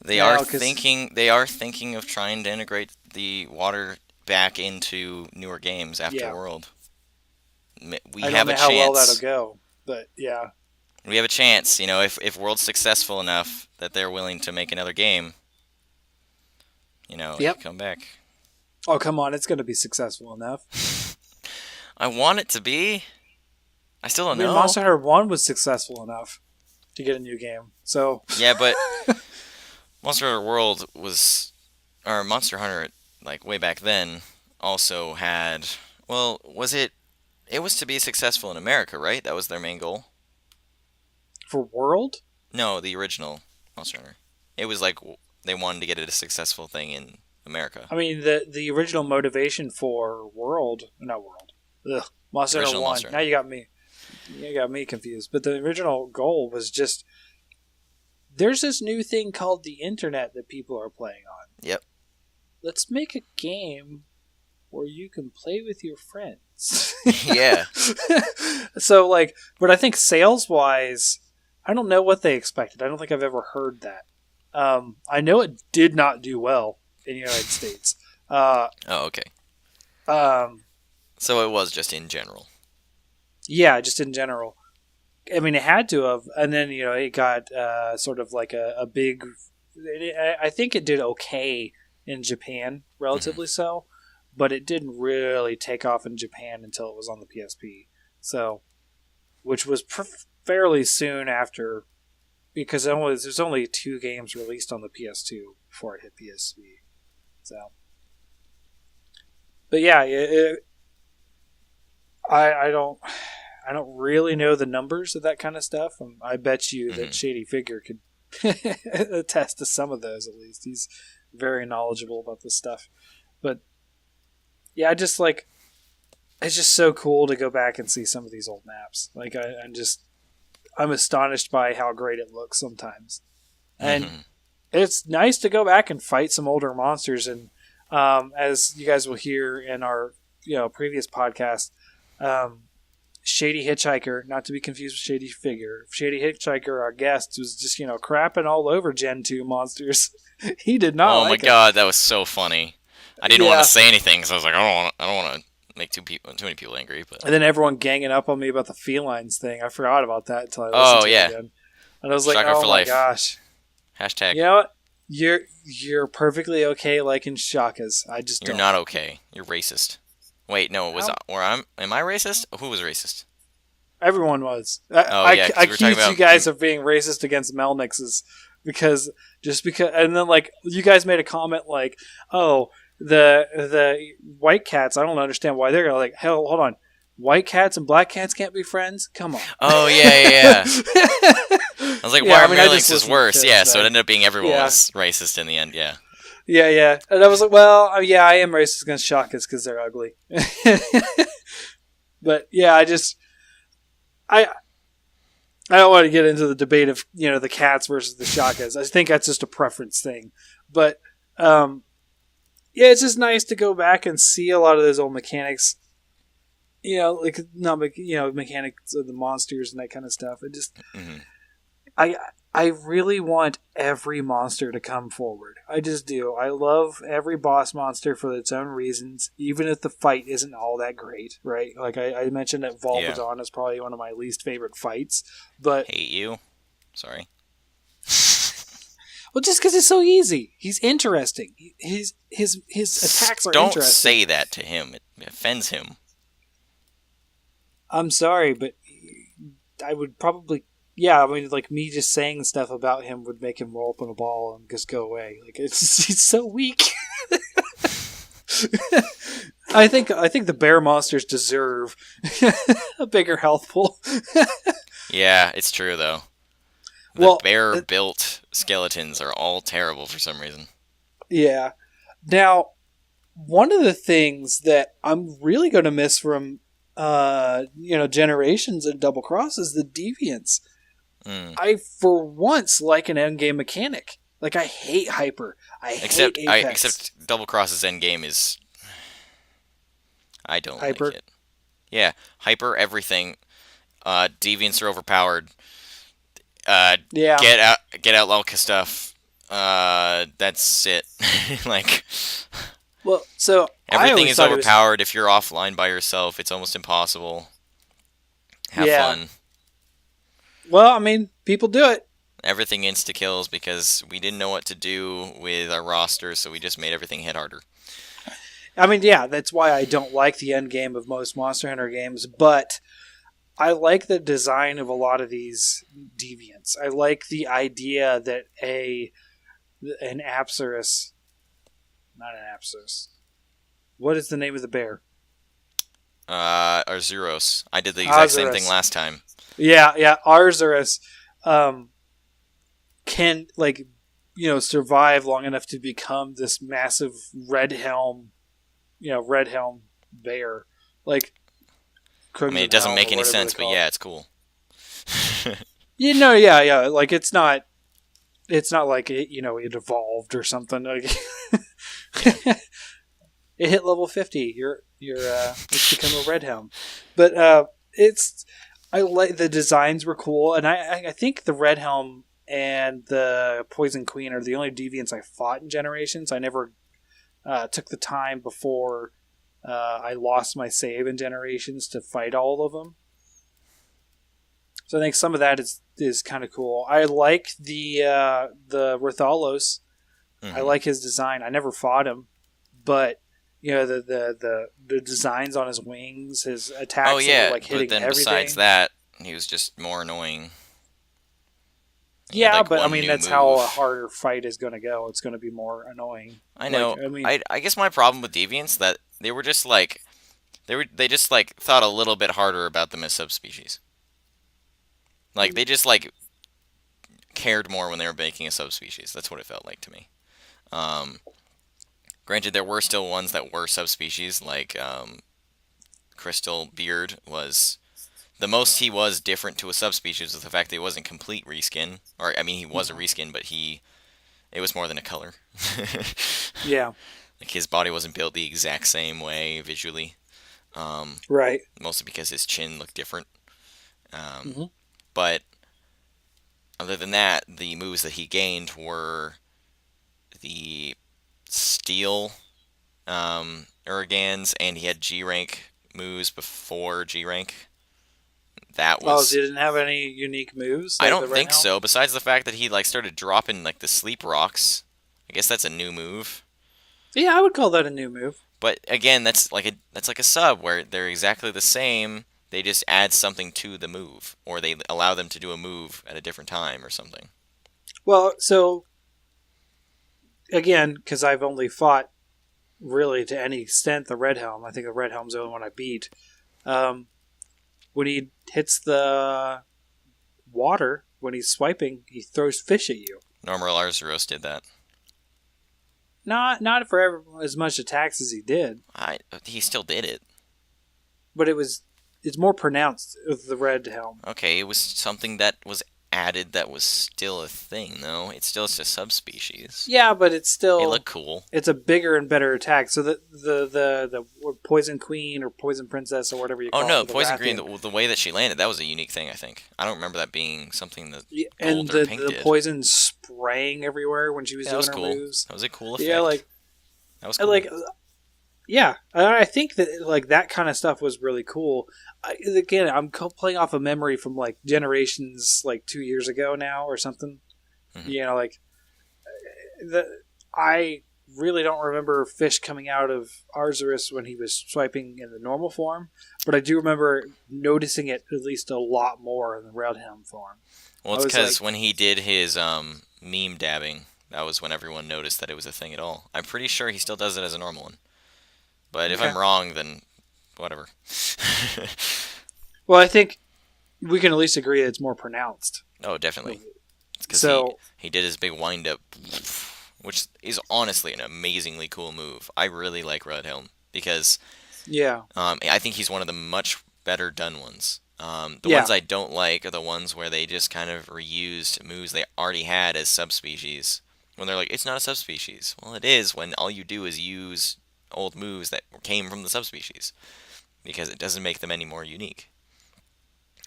they are thinking of trying to integrate the water back into newer games after World. We have a chance. I don't know how well that'll go, but yeah. We have a chance, if World's successful enough that they're willing to make another game, come back. Oh, come on, it's going to be successful enough. I want it to be. I still don't know. Monster Hunter 1 was successful enough to get a new game, so... Yeah, but Monster Hunter World or Monster Hunter, way back then, also had... Well, it was to be successful in America, right? That was their main goal. For World? No, the original Monster Hunter. It was they wanted to get it a successful thing in America. I mean, the original motivation for Monster Hunter Original 1. Monster Now Hunter. you got me confused. But the original goal was just, there's this new thing called the internet that people are playing on. Yep. Let's make a game where you can play with your friends. Yeah. So, like, but I think sales-wise, I don't know what they expected. I don't think I've ever heard that. I know it did not do well in the United States. Oh, okay. Um, So it was just in general. yeah, just in general. I mean, it had to have, and then it got sort of like a big. I think it did okay in Japan, relatively so, but it didn't really take off in Japan until it was on the PSP. So, which was fairly soon after, because there's only 2 games released on the PS2 before it hit PSP. So, but yeah, I don't really know the numbers of that kind of stuff. I bet you that Shady Figure could attest to some of those at least. He's very knowledgeable about this stuff. But yeah, it's just so cool to go back and see some of these old maps. Like I'm astonished by how great it looks sometimes. And it's nice to go back and fight some older monsters. And as you guys will hear in our previous podcast, Shady Hitchhiker, not to be confused with Shady Figure. Shady Hitchhiker, our guest, was just crapping all over Gen 2 monsters. He did not. Oh my god, that was so funny. I didn't want to say anything because I was like, I don't want to make too many people angry. But and then everyone ganging up on me about the felines thing. I forgot about that until I listened to it again. And I was like, Shocker oh for my life. gosh. Hashtag. You know what? You're perfectly okay liking shakas. I just You're don't. not okay. You're racist. Wait, no, am I racist? Who was racist? Everyone was. Oh, yeah, 'cause I we were talking accused you about- guys of being racist against Melnixes because, and then like you guys made a comment like, oh, the white cats. I don't understand why they're like, hell, hold on, white cats and black cats can't be friends. Come on. Oh yeah. I was like, why are Melnixes worse? Yeah, so it ended up being everyone was racist in the end. Yeah. Yeah. And I was like, well, I am racist against shakas because they're ugly. But yeah, I don't want to get into the debate of the cats versus the shakas. I think that's just a preference thing. But yeah, it's just nice to go back and see a lot of those old mechanics. Like not mechanics of the monsters and that kind of stuff. It just I really want every monster to come forward. I just do. I love every boss monster for its own reasons, even if the fight isn't all that great, right? Like I mentioned that Volvadon is probably one of my least favorite fights, but hate you. Sorry. Well, just because it's so easy. He's interesting. His attacks are Don't interesting. say that to him. It offends him. I'm sorry, but I would probably... Yeah, I mean, like, me just saying stuff about him would make him roll up on a ball and just go away. Like, he's so weak. I think the bear monsters deserve a bigger health pool. Yeah, it's true, though. The bear-built skeletons are all terrible for some reason. Yeah. Now, one of the things that I'm really going to miss from, Generations and Double Cross is the deviants. I, for once, like an endgame mechanic. Like, I hate Hyper. Hate Apex. Except Double Cross's endgame is... I don't Hyper. like it. Yeah, Hyper, everything. Deviants are overpowered. Yeah. Get out Lelka stuff. That's it. Like... Well, so... Everything is overpowered. If you're offline by yourself, it's almost impossible. Have fun. Well, I mean, people do it. Everything insta-kills because we didn't know what to do with our roster, so we just made everything hit harder. I mean, yeah, that's why I don't like the end game of most Monster Hunter games, but I like the design of a lot of these deviants. I like the idea that an Apsaris... Not an Apsaris. What is the name of the bear? Arzuros. I did the exact same thing last time. Yeah, Arzuros can, like, survive long enough to become this massive red helm bear, like I mean, Crimson it doesn't Helm make or any whatever they sense, but call it. yeah, it's cool. Yeah. Like it's not like it evolved or something. Like Yeah. it hit level 50. It's become a red helm, but it's I like the designs were cool, and I think the red helm and the Poison Queen are the only deviants I fought in Generations. I never took the time before I lost my save in Generations to fight all of them. So I think some of that is kind of cool. I like the Rathalos. I Mm-hmm. like his design. I never fought him, but the designs on his wings, his Oh attacks that were yeah, like but hitting then besides everything. that, he was just more annoying. He had Yeah, like but I one mean new that's how a move. harder fight is going to go. It's going to be more annoying. I Like know. I mean, I guess my problem with deviants that they were just like they just like thought a little bit harder about them as subspecies. Like they just like cared more when they were making a subspecies. That's what it felt like to me. Um, Granted, there were still ones that were subspecies, like Crystal Beard was the most he was different to a subspecies was the fact that he wasn't complete reskin. Or I mean, he was a mhm. reskin, but it was more than a color. Yeah, Like his body wasn't built the exact same way visually, right. mostly because his chin looked different. Um, Hmm. but other than that, the moves that he gained were the steel Uragans, and he had G rank moves before G rank. That Oh, so was you didn't have any unique moves I like the don't Red think Helm? so. Besides the fact that he like started dropping like the sleep rocks, I guess that's a new move. Yeah, I would call that a new move. But again, that's like a sub where they're exactly the same. They just add something to the move, or they allow them to do a move at a different time or something. Well, so again, because I've only fought really to any extent the Red Helm. I think the Red Helm's the only one I beat. Um, when he hits the water, when he's swiping, he throws fish at you. Normal Arzuros did that. Not for as much attacks as he did, He still did it. but it's more pronounced with the Red Helm. Okay, it was something that was added that was still a thing, though. It's still just a subspecies. Yeah, but It looked cool. it's a bigger and better attack. So the Poison Queen or Poison Princess or whatever you Oh call no, it, the Poison Green, Rathian, the way that she landed, that was a unique thing, I think. I don't remember that being something that yeah, and Gold or Pink the did. poison spraying everywhere when she was Yeah, that doing was her cool. moves. That was a cool Yeah, effect. That was cool. like yeah, I think that like that kind of stuff was really cool. Again, I'm playing off a memory from like Generations, like 2 years ago now or something. Hmm. Like I really don't remember Fish coming out of Arzuros when he was swiping in the normal form, but I do remember noticing it at least a lot more in the Red Helm form. Well, I it's was because like, when he did his meme dabbing, that was when everyone noticed that it was a thing at all. I'm pretty sure he still does it as a normal one. But if okay. I'm wrong, then whatever. Well, I think we can at least agree that it's more pronounced. Oh, definitely. It's because So he did his big wind up, which is honestly an amazingly cool move. I really like Redhelm because yeah, I think he's one of the much better done ones. The yeah. ones I don't like are the ones where they just kind of reused moves they already had as subspecies. When they're like, it's not a subspecies. Well, it is when all you do is use old moves that came from the subspecies because it doesn't make them any more unique.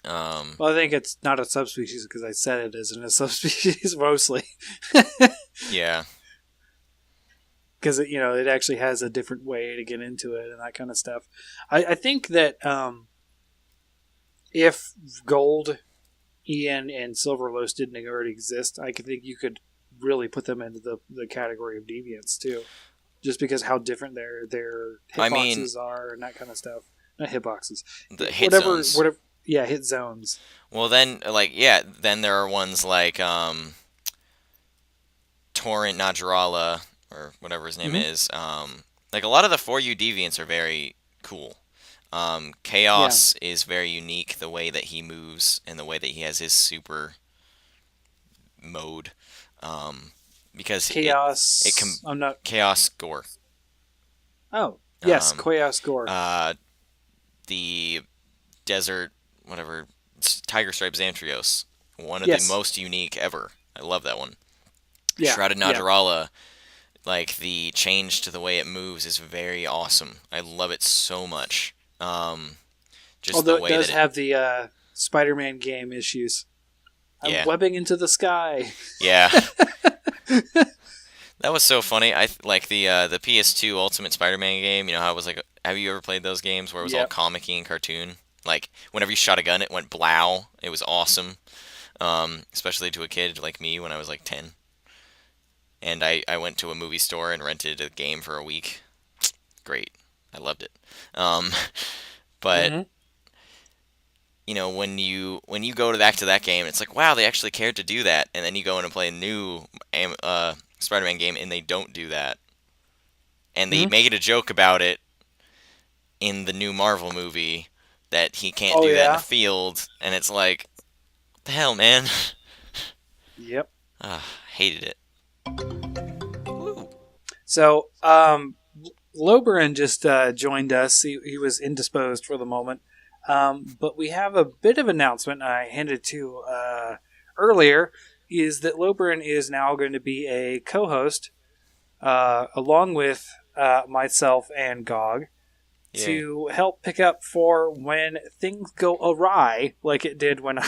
Um, Well, I think it's not a subspecies because I said it isn't a subspecies mostly. yeah, Because it actually has a different way to get into it and that kind of stuff. I think that if Gold, Ian, and Silverlos didn't already exist, I could think you could really put them into the category of deviants too, just because how different their I mean hitboxes are and that kind of stuff. Not hitboxes, the hit whatever, zones. whatever. Yeah, hit zones. Well, then yeah, then there are ones like Torrent Najarala or whatever his name Hmm. is. Like a lot of the 4U deviants are very cool. Yeah, Chaos is very unique the way that he moves and the way that he has his super mode. Um, because Chaos. I'm not Chaos Gore. Oh yes, Um, Chaos Gore. The desert, whatever, Tiger Stripe Xantrios, one of the Yes. most unique ever. I love that one. Yeah. Shrouded Najarala, like the change to the way it moves is very awesome. I love it so much. Just Although the way it does that have the Spider-Man game issues. Yeah. I'm webbing into the sky. Yeah. That was so funny. I like the PS2 Ultimate Spider-Man game. You know how it was like? Have you ever played those games where it was all comic-y and cartoon? Like whenever you shot a gun, it went blow. It was awesome. Especially to a kid like me when I was like 10. And I went to a movie store and rented a game for a week. Great. I loved it. But you know, when you go back to that game, it's like, wow, they actually cared to do that. And then you go in and play a new Spider-Man game, and they don't do that. And they make it a joke about it in the new Marvel movie that he can't do that in the field. And it's like, what the hell, man? Yep. Hated it. Woo. So, Loberin just joined us. He was indisposed for the moment. But we have a bit of announcement I handed to earlier, is that Loberin is now going to be a co-host along with myself and Gog to help pick up for when things go awry, like it did when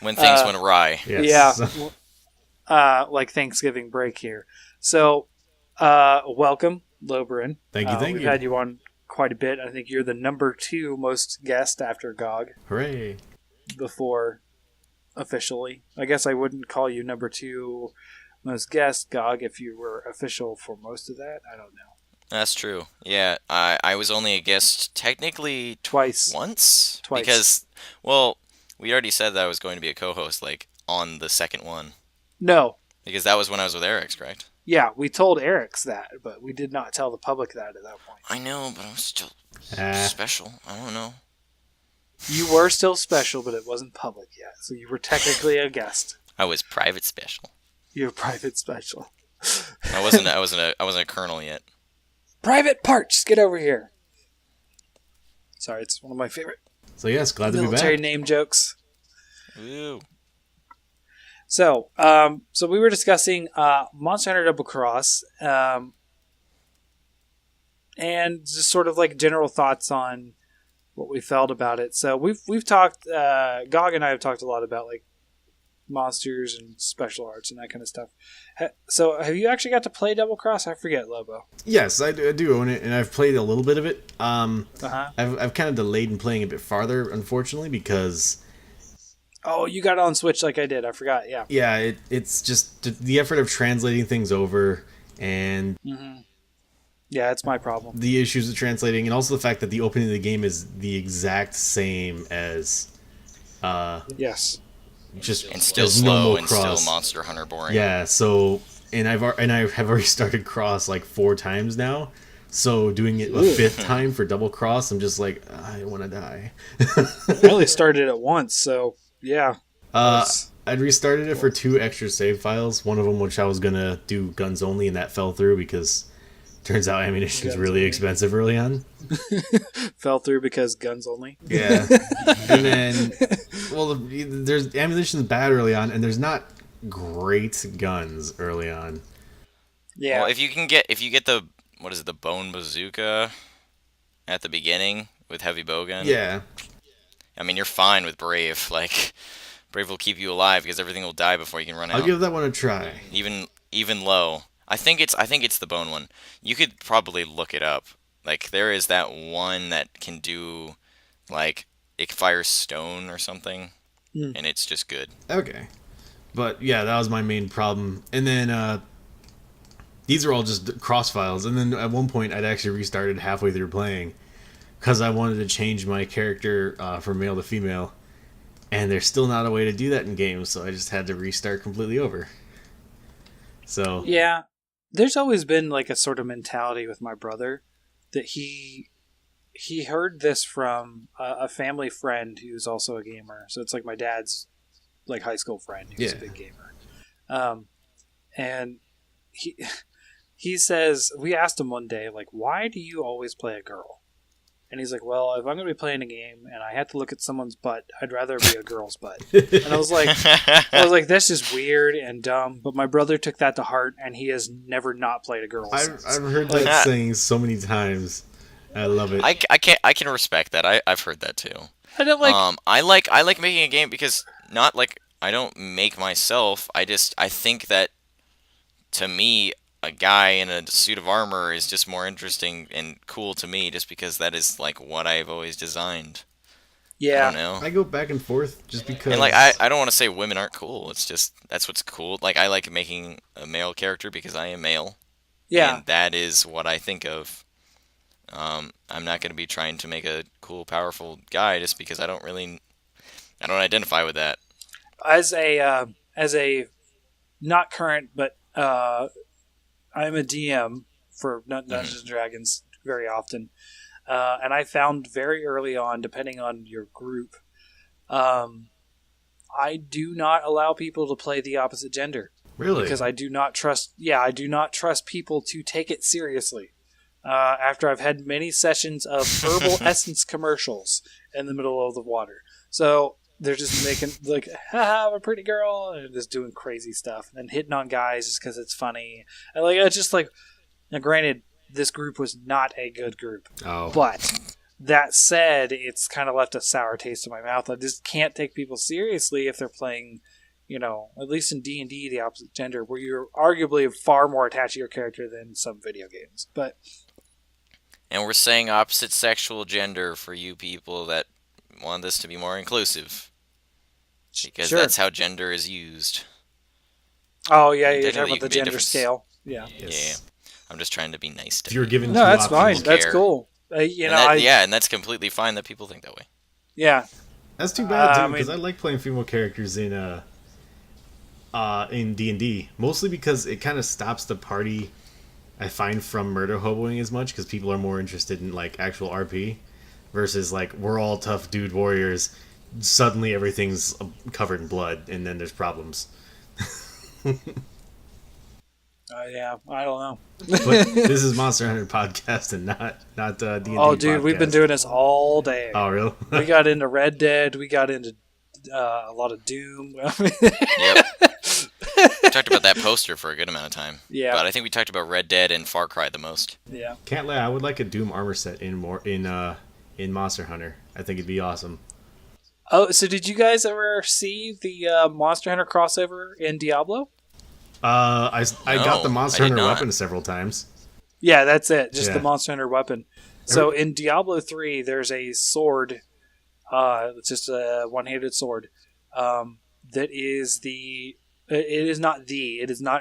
when things went awry. Yes. Yeah, like Thanksgiving break here. So, welcome, Loberin. Thank you. We've had you on quite a bit. I think you're the number 2 most guest after Gog. Hooray. Before officially. I guess I wouldn't call you number 2 most guest, Gog, if you were official for most of that. I don't know. That's true. Yeah, I was only a guest technically twice. Once? Twice. Because, well, we already said that I was going to be a co-host, like, on the second one. No. Because that was when I was with Eric's, correct? Yeah, we told Eric's that, but we did not tell the public that at that point. I know, but I was still special. I don't know. You were still special, but it wasn't public yet, so you were technically a guest. I was private special. You were private special. I wasn't a colonel yet. Private Parch, get over here. Sorry, it's one of my favorite. So yes, glad to be back. Military name jokes. Ooh. So, so we were discussing Monster Hunter Double Cross, and just sort of like general thoughts on what we felt about it. So we've talked. Gog and I have talked a lot about like monsters and special arts and that kind of stuff. So, have you actually got to play Double Cross? I forget, Lobo. Yes, I do own it, and I've played a little bit of it. I've kind of delayed in playing a bit farther, unfortunately, because. Oh, you got it on Switch like I did. I forgot, yeah. Yeah, it's just the effort of translating things over and... Mm-hmm. Yeah, it's my problem. The issues of translating, and also the fact that the opening of the game is the exact same as... yes. Just and still slow and still Monster Hunter boring. Yeah, so... And I have already started Cross like 4 times now. So doing it a 5th time for Double Cross, I'm just like, I want to die. I only started it once, so... Yeah. I'd restarted it for 2 extra save files. One of them, which I was going to do guns only, and that fell through because turns out ammunition's really expensive early on. Fell through because guns only? Yeah. And then, well, there's ammunition's bad early on, and there's not great guns early on. Yeah. Well, if you get the, what is it, the bone bazooka at the beginning with heavy bowgun? Yeah. I mean, you're fine with Brave. Like, Brave will keep you alive because everything will die before you can run out. I'll give that one a try. Even low. I think it's the bone one. You could probably look it up. Like, there is that one that can do, like, it fires stone or something, and it's just good. Okay. But, yeah, that was my main problem. And then, these are all just cross files. And then at one point, I'd actually restarted halfway through playing. Because I wanted to change my character from male to female. And there's still not a way to do that in games, so I just had to restart completely over. So yeah, there's always been like a sort of mentality with my brother that he heard this from a family friend who's also a gamer. So it's like my dad's like high school friend who's a big gamer. And he he says, we asked him one day, like, why do you always play a girl? And he's like, well, if I'm going to be playing a game and I have to look at someone's butt, I'd rather be a girl's butt. And I was like, that's just weird and dumb. But my brother took that to heart, and he has never not played a girl. I've heard that saying so many times. I love it. I can respect that. I've heard that too. I don't like. I like making a game because not like I don't make myself. I think that to me, a guy in a suit of armor is just more interesting and cool to me, just because that is like what I've always designed. Yeah, I don't know. I go back and forth just because. And like I don't want to say women aren't cool. It's just that's what's cool. Like I like making a male character because I am male. Yeah, And that is what I think of. I'm not going to be trying to make a cool, powerful guy just because I don't identify with that. as a not current, but I'm a DM for Dungeons and Dragons very often, and I found very early on, depending on your group, I do not allow people to play the opposite gender. Really? Because I do not trust. Yeah, I do not trust people to take it seriously. After I've had many sessions of herbal essence commercials in the middle of the water, so they're just making like, haha, I'm a pretty girl, and just doing crazy stuff, and hitting on guys just because it's funny. And like, it's just like, now granted, this group was not a good group, but that said, it's kind of left a sour taste in my mouth. I just can't take people seriously if they're playing, at least in D&D, the opposite gender, where you're arguably far more attached to your character than some video games. And we're saying opposite sexual gender for you people that want this to be more inclusive. Because that's how gender is used. Oh, yeah, you're talking about the gender scale. Yeah. Yes. Yeah. I'm just trying to be nice to if you're given No, that's fine. That's cool. And that's completely fine that people think that way. Yeah. That's too bad, too, because I like playing female characters in D&D. Mostly because it kind of stops the party, I find, from murder hoboing as much, because people are more interested in like actual RP versus like we're all tough dude warriors. Suddenly everything's covered in blood, and then there's problems. Yeah, I don't know. But this is Monster Hunter podcast and not D&D. Oh, dude, podcast. we've been doing this all day. Oh, really? We got into Red Dead. We got into a lot of Doom. Yep. We talked about that poster for a good amount of time. Yeah. But I think we talked about Red Dead and Far Cry the most. Yeah. Can't lie. I would like a Doom armor set in Monster Hunter. I think it'd be awesome. Oh, so did you guys ever see the Monster Hunter crossover in Diablo? I got the Monster Hunter weapon several times. Yeah, that's it. Just the Monster Hunter weapon. So in Diablo 3, there's a sword. It's just a one-handed sword. That is it is not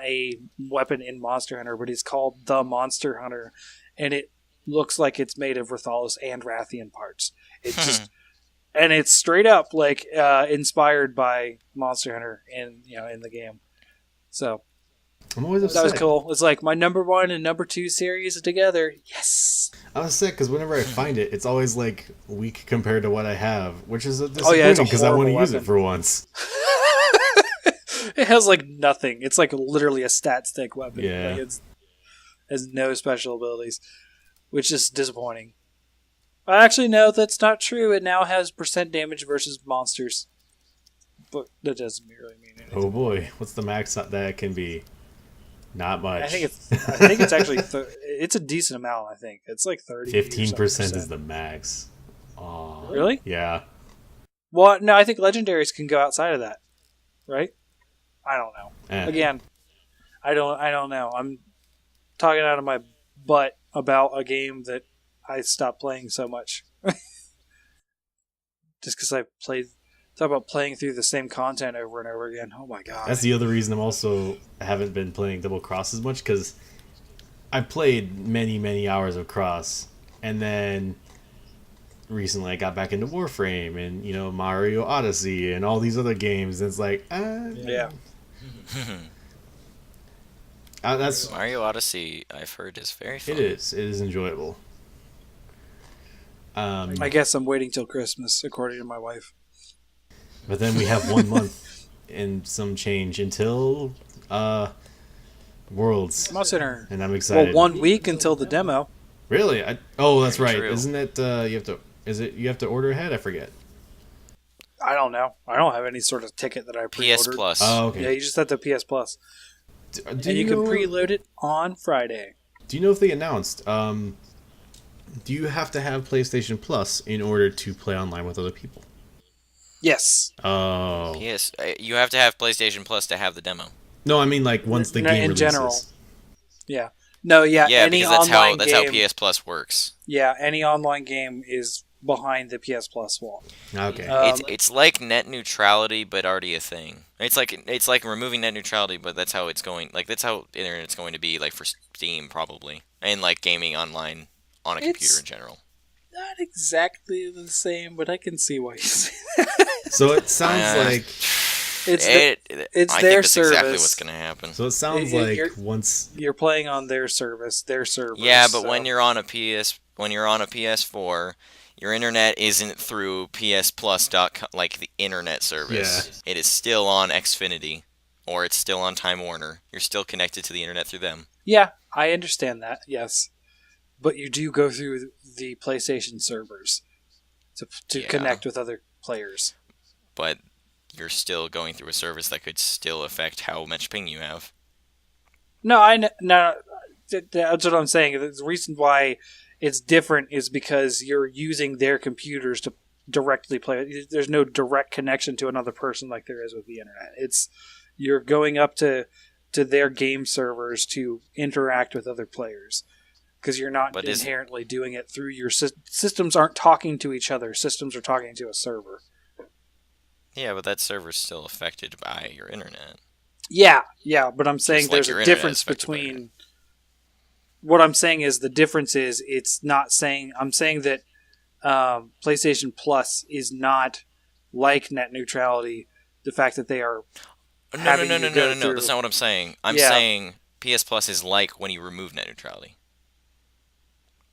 a weapon in Monster Hunter, but it's called the Monster Hunter, and it looks like it's made of Rathalos and Rathian parts. It's just, and it's straight up like inspired by Monster Hunter in the game. So I'm always upset. That was cool. It's like my number 1 and number 2 series together. Yes. I was sick because whenever I find it, it's always like weak compared to what I have, which is a disappointing because I want to use it for once. It has like nothing. It's like literally a stat stick weapon. Yeah. Like it has no special abilities, which is disappointing. I actually know that's not true. It now has % damage versus monsters, but that doesn't really mean anything. Oh boy, what's the max that can be? Not much. I think it's actually it's a decent amount. I think it's like 30. 15% is the max. Oh, really? Yeah. Well, no, I think legendaries can go outside of that, right? I don't know. Again, I don't know. I'm talking out of my butt about a game that I stopped playing so much. Just because I talk about playing through the same content over and over again. Oh my god. That's the other reason I haven't been playing Double Cross as much, because I played many hours of Cross, and then recently I got back into Warframe and Mario Odyssey and all these other games, and it's like yeah. That's Mario Odyssey, I've heard, is very fun. It is enjoyable. I guess I'm waiting till Christmas, according to my wife. But then we have 1 month and some change until Worlds, Mouse Center. and I'm excited. Well, 1 week until the demo. Really? That's Very right. true. Isn't it? You have to order ahead? I forget. I don't know. I don't have any sort of ticket that I PS pre-ordered. Plus. Oh, okay. Yeah, you just have the PS Plus. Do And you can preload it on Friday. Do you know if they announced? Do you have to have PlayStation Plus in order to play online with other people? Yes. Oh. You have to have PlayStation Plus to have the demo. No, I mean like once the game in releases. general. Yeah. No, yeah. Yeah, any because online that's how game, PS Plus works. Yeah, any online game is behind the PS Plus wall. Okay. It's like net neutrality, but already a thing. It's like removing net neutrality, but that's how it's going. Like that's how internet's going to be, like for Steam probably, and like gaming online on a computer in general. Not exactly the same, but I can see why you say that. So it sounds like it's I their think that's service. exactly what's going to happen. So it sounds You're- like you're- once. You're playing on their service, their servers. Yeah, but so- when you're on a PS4, your internet isn't through psplus.com, like the internet service. It is still on Xfinity, or it's still on Time Warner. You're still connected to the internet through them. Yeah, I understand that. Yes, but you do go through the PlayStation servers to Yeah. connect with other players. But you're still going through a service that could still affect how much ping you have. No, no. That's what I'm saying. The reason why it's different is because you're using their computers to directly play. There's no direct connection to another person like there is with the internet. You're going up to their game servers to interact with other players because you're not inherently doing it through your systems. Aren't talking to each other. Systems are talking to a server. Yeah, but that server's still affected by your internet. Yeah, but I'm saying Just like there's your a internet difference is affected by between. What I'm saying is the difference is it's not saying. I'm saying that PlayStation Plus is not like net neutrality. The fact that they are No. through- That's not what I'm saying. I'm saying PS Plus is like when you remove net neutrality.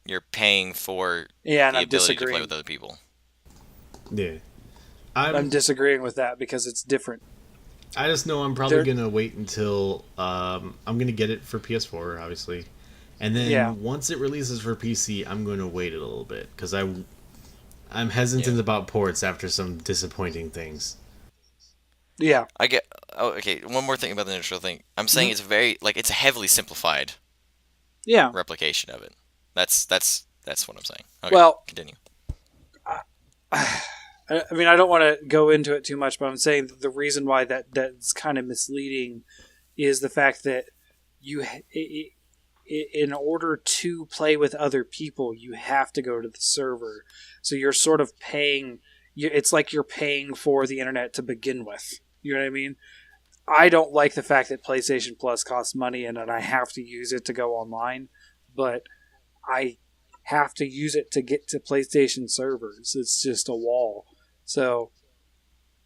You're paying for the ability to play with other people. Yeah. I'm disagreeing with that because it's different. I just know I'm probably going to wait until I'm going to get it for PS4, obviously. And then once it releases for PC, I'm going to wait a little bit because I'm hesitant about ports after some disappointing things. Yeah. I get. Oh, okay. One more thing about the neutral thing. I'm saying it's very it's a heavily simplified replication of it. That's what I'm saying. Okay, well, continue. I mean, I don't want to go into it too much, but I'm saying that the reason why that's kind of misleading is the fact that in order to play with other people, you have to go to the server. So you're sort of paying. It's like you're paying for the internet to begin with. You know what I mean? I don't like the fact that PlayStation Plus costs money and that I have to use it to go online, but I have to use it to get to PlayStation servers. It's just a wall. So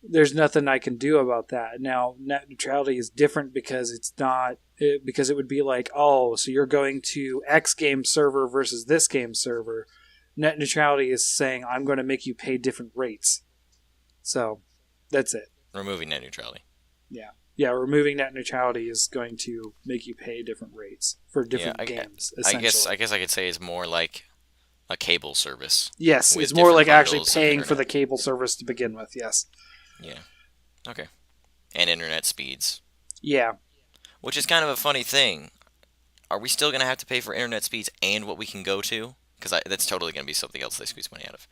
there's nothing I can do about that. Now, net neutrality is different because because it would be like, oh, so you're going to X game server versus this game server. Net neutrality is saying, I'm going to make you pay different rates. So that's it. Removing net neutrality. Yeah, removing net neutrality is going to make you pay different rates for different games, essentially. I guess I could say it's more like a cable service. Yes, with it's more like different actually bundles of paying for internet. the cable service to begin with, yes. Yeah. Okay. And internet speeds. Yeah. Which is kind of a funny thing. Are we still going to have to pay for internet speeds and what we can go to? Because that's totally going to be something else they squeeze money out of.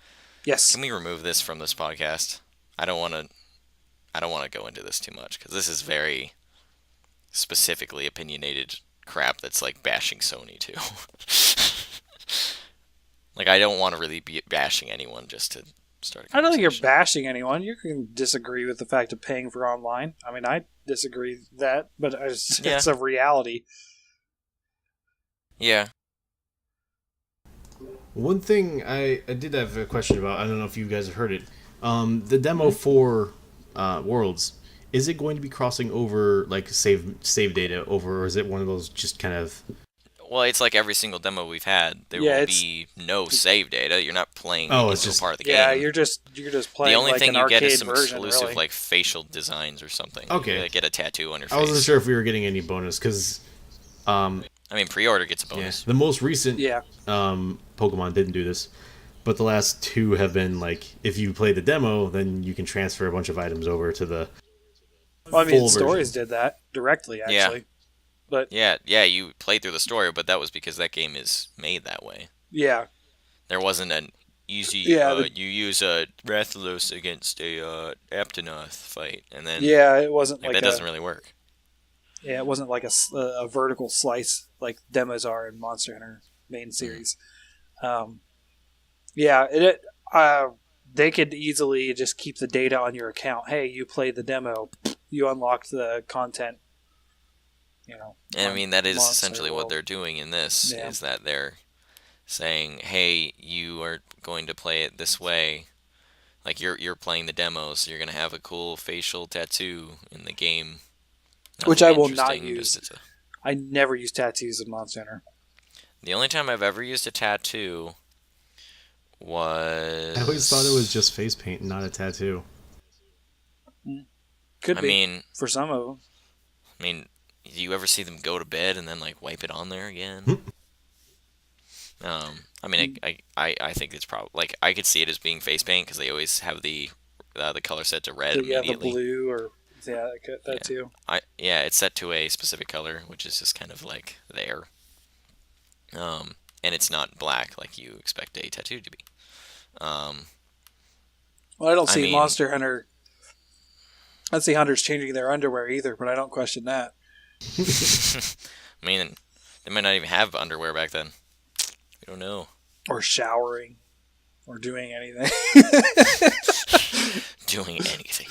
Yes. Can we remove this from this podcast? I don't want to go into this too much because this is very specifically opinionated crap that's like bashing Sony too. Like I don't want to really be bashing anyone just to start a I don't think you're conversation. bashing anyone. You can disagree with the fact of paying for online. I mean, I disagree with that, but it's a reality. Yeah. One thing I did have a question about, I don't know if you guys have heard it. The demo for Worlds, is it going to be crossing over like save data over, or is it one of those just kind of Well, it's like every single demo we've had. There Yeah, will it's be no save data. You're not playing Oh, the it's individual just part of the yeah, game. you're just The playing only like thing an you get is arcade some version, exclusive really. like facial designs or something. Okay. You get a tattoo on your face. I wasn't sure if we were getting any bonus because, I mean, pre-order gets a yeah, bonus. the most recent Yeah, Pokemon didn't do this, but the last two have been like if you play the demo, then you can transfer a bunch of items over to the well, I mean, full Stories version. did that directly, Yeah. actually. But Yeah, you played through the story, but that was because that game is made that way. yeah, There wasn't an easy, Yeah, you use a Rathalos against a Aptonoth fight, and then yeah, it wasn't like, like that doesn't really work. yeah, it wasn't like a vertical slice like demos are in Monster Hunter main series. Yeah, they could easily just keep the data on your account. Hey, you played the demo, you unlocked the content. You know, And I mean, that is Monster essentially what World. they're doing in this, Yeah. is that they're saying, hey, you are going to play it this way. Like, you're playing the demo, so you're going to have a cool facial tattoo in the game. Which Nothing I will not interesting, use. just I never use tattoos in Monster Hunter. The only time I've ever used a tattoo was... I always thought it was just face paint, not a tattoo. Could I be mean, for some of them. do you ever see them go to bed and then like wipe it on there again? I mean, I think it's probably like I could see it as being face paint because they always have the color set to red So, yeah, the immediately. blue or that too. It's set to a specific color, which is just kind of like there. And it's not black like you expect a tattoo to be. Well, I don't see Monster Hunter. I don't see hunters changing their underwear either, but I don't question that. I mean, they might not even have underwear back then. We don't know. Or showering. Or doing anything. Doing anything.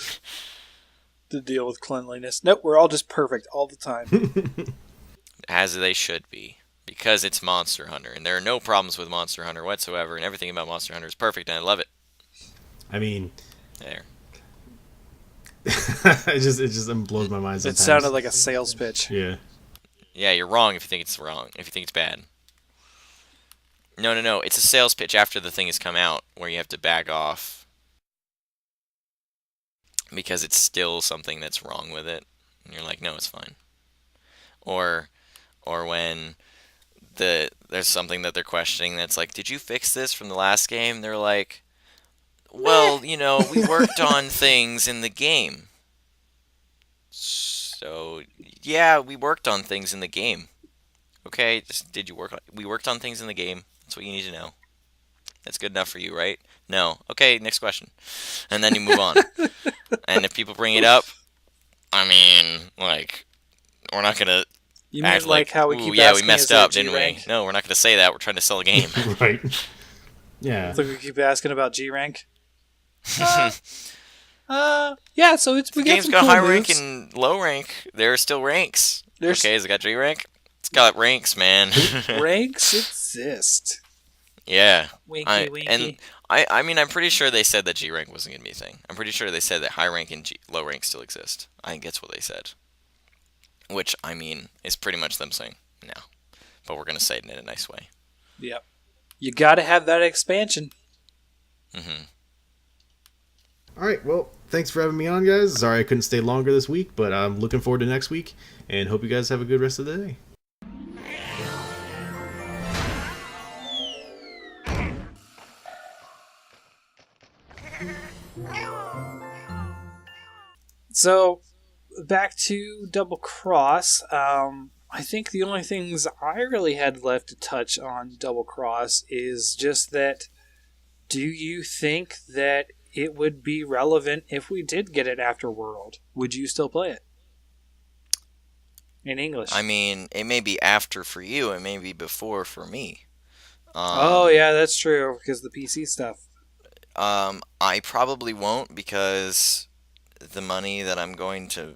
To deal with cleanliness. Nope, we're all just perfect all the time. As they should be. Because it's Monster Hunter. And there are no problems with Monster Hunter whatsoever. And everything about Monster Hunter is perfect. And I love it. I mean, There. it just blows my mind sometimes. It sounded like a sales pitch. Yeah. Yeah, you're wrong if you think it's wrong. If you think it's bad. No. It's a sales pitch after the thing has come out where you have to back off. Because it's still something that's wrong with it. And you're like, no, it's fine. Or when there's something that they're questioning that's like, did you fix this from the last game? They're like, well, we worked on things in the game. So, yeah, we worked on things in the game. Okay, did you work on... We worked on things in the game. That's what you need to know. That's good enough for you, right? No. Okay, next question. And then you move on. And if people bring it up, I mean, like, we're not going to You act mean like how we "Ooh, keep yeah, we asking, messed is there a up, didn't we? G-rank? No, we're not going to say that. We're trying to sell a game. Right. Yeah. So we keep asking about G rank. Yeah. So we The got game's some got cool high moves. rank and low rank. There are still ranks. There's Okay, has it got G rank? It's got ranks, man. ranks exist. Yeah. Winky, winky. And I mean, I'm pretty sure they said that G rank wasn't going to be a thing. I'm pretty sure they said that high rank and low rank still exist. I think that's what they said. Which, I mean, is pretty much them saying, no. But we're going to say it in a nice way. Yep. You got to have that expansion. Mm-hmm. All right. Well, thanks for having me on, guys. Sorry I couldn't stay longer this week, but I'm looking forward to next week, and hope you guys have a good rest of the day. So, back to Double Cross. I think the only things I really had left to touch on Double Cross is just that, do you think that it would be relevant if we did get it after World? Would you still play it? In English. I mean, it may be after for you, it may be before for me. Oh, yeah, that's true, because the PC stuff. I probably won't because the money that I'm going to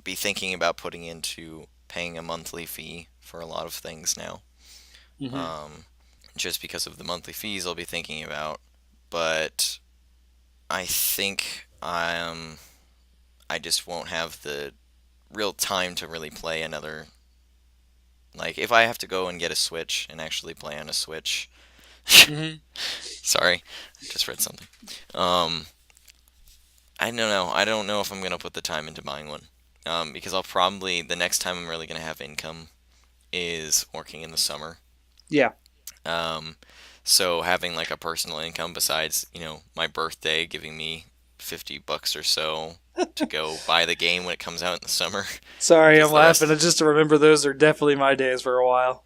be thinking about putting into paying a monthly fee for a lot of things now. Mm-hmm. Just because of the monthly fees I'll be thinking about. But I think I just won't have the real time to really play another Like, if I have to go and get a Switch and actually play on a Switch, Mm-hmm. sorry, I just read something. I don't know. I don't know if I'm gonna put the time into buying one. Because I'll probably the next time I'm really gonna have income is working in the summer. Yeah. Um, so having like a personal income besides, my birthday giving me $50 or so to go buy the game when it comes out in the summer. Sorry, Because I'm the rest, laughing. Just to remember, those are definitely my days for a while.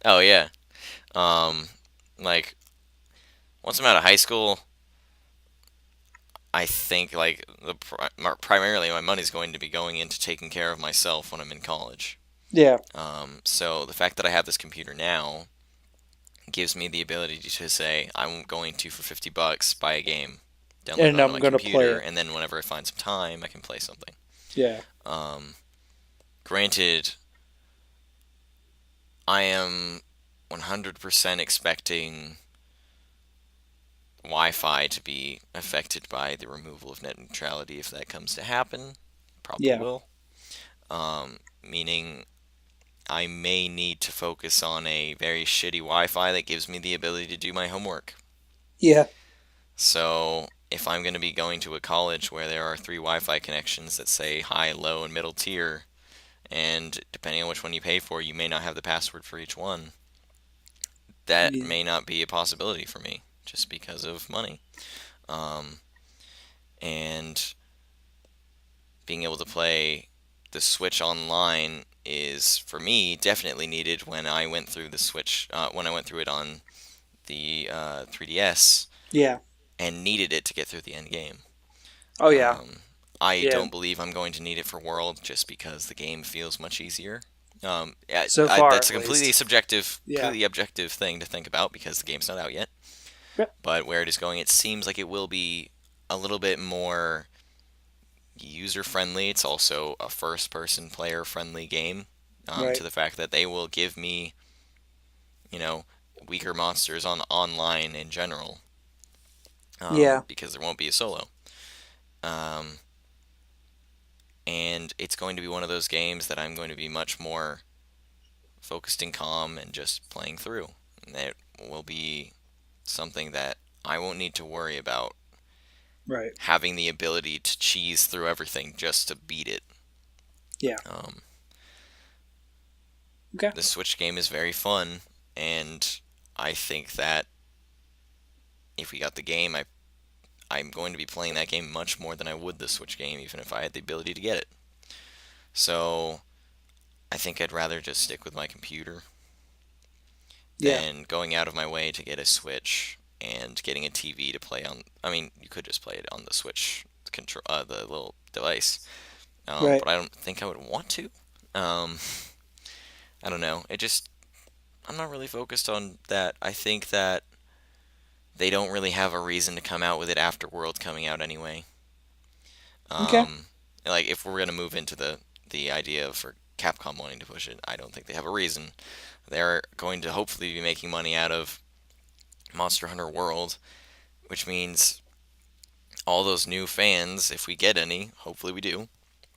oh yeah. Like once I'm out of high school, I think like primarily my money's going to be going into taking care of myself when I'm in college. Yeah. So the fact that I have this computer now gives me the ability to say I'm going to for $50 buy a game, download it And onto I'm my going to play computer, it. and then whenever I find some time, I can play something. Yeah. Granted, I am 100% expecting Wi-Fi to be affected by the removal of net neutrality if that comes to happen. Probably Yeah. will. Meaning I may need to focus on a very shitty Wi-Fi that gives me the ability to do my homework. Yeah. So if I'm going to be going to a college where there are 3 Wi-Fi connections that say high, low, and middle tier, and depending on which one you pay for, you may not have the password for each one, that Yeah. may not be a possibility for me just because of money. And being able to play the Switch online is, for me, definitely needed when I went through the Switch, when I went through it on the 3DS, Yeah. and needed it to get through the end game. Oh, yeah. I Yeah. don't believe I'm going to need it for World just because the game feels much easier. So far, That's a at completely least. subjective, Yeah. completely objective thing to think about because the game's not out yet. Yep. But where it is going, it seems like it will be a little bit more user-friendly. It's also a first-person player-friendly game, Right. to the fact that they will give me, weaker monsters on online in general, Yeah. because there won't be a solo. And it's going to be one of those games that I'm going to be much more focused and calm and just playing through. And it will be something that I won't need to worry about Right. having the ability to cheese through everything just to beat it. Yeah. Okay. The Switch game is very fun, and I think that if we got the game, I'm going to be playing that game much more than I would the Switch game, even if I had the ability to get it. So I think I'd rather just stick with my computer Yeah. than going out of my way to get a Switch and getting a TV to play on. I mean, you could just play it on the Switch control, the little device, Right. but I don't think I would want to. I don't know. I'm not really focused on that. I think that they don't really have a reason to come out with it after World coming out anyway. Okay. Like if we're gonna move into the idea for Capcom wanting to push it, I don't think they have a reason. They're going to hopefully be making money out of Monster Hunter World, which means all those new fans, if we get any, hopefully we do,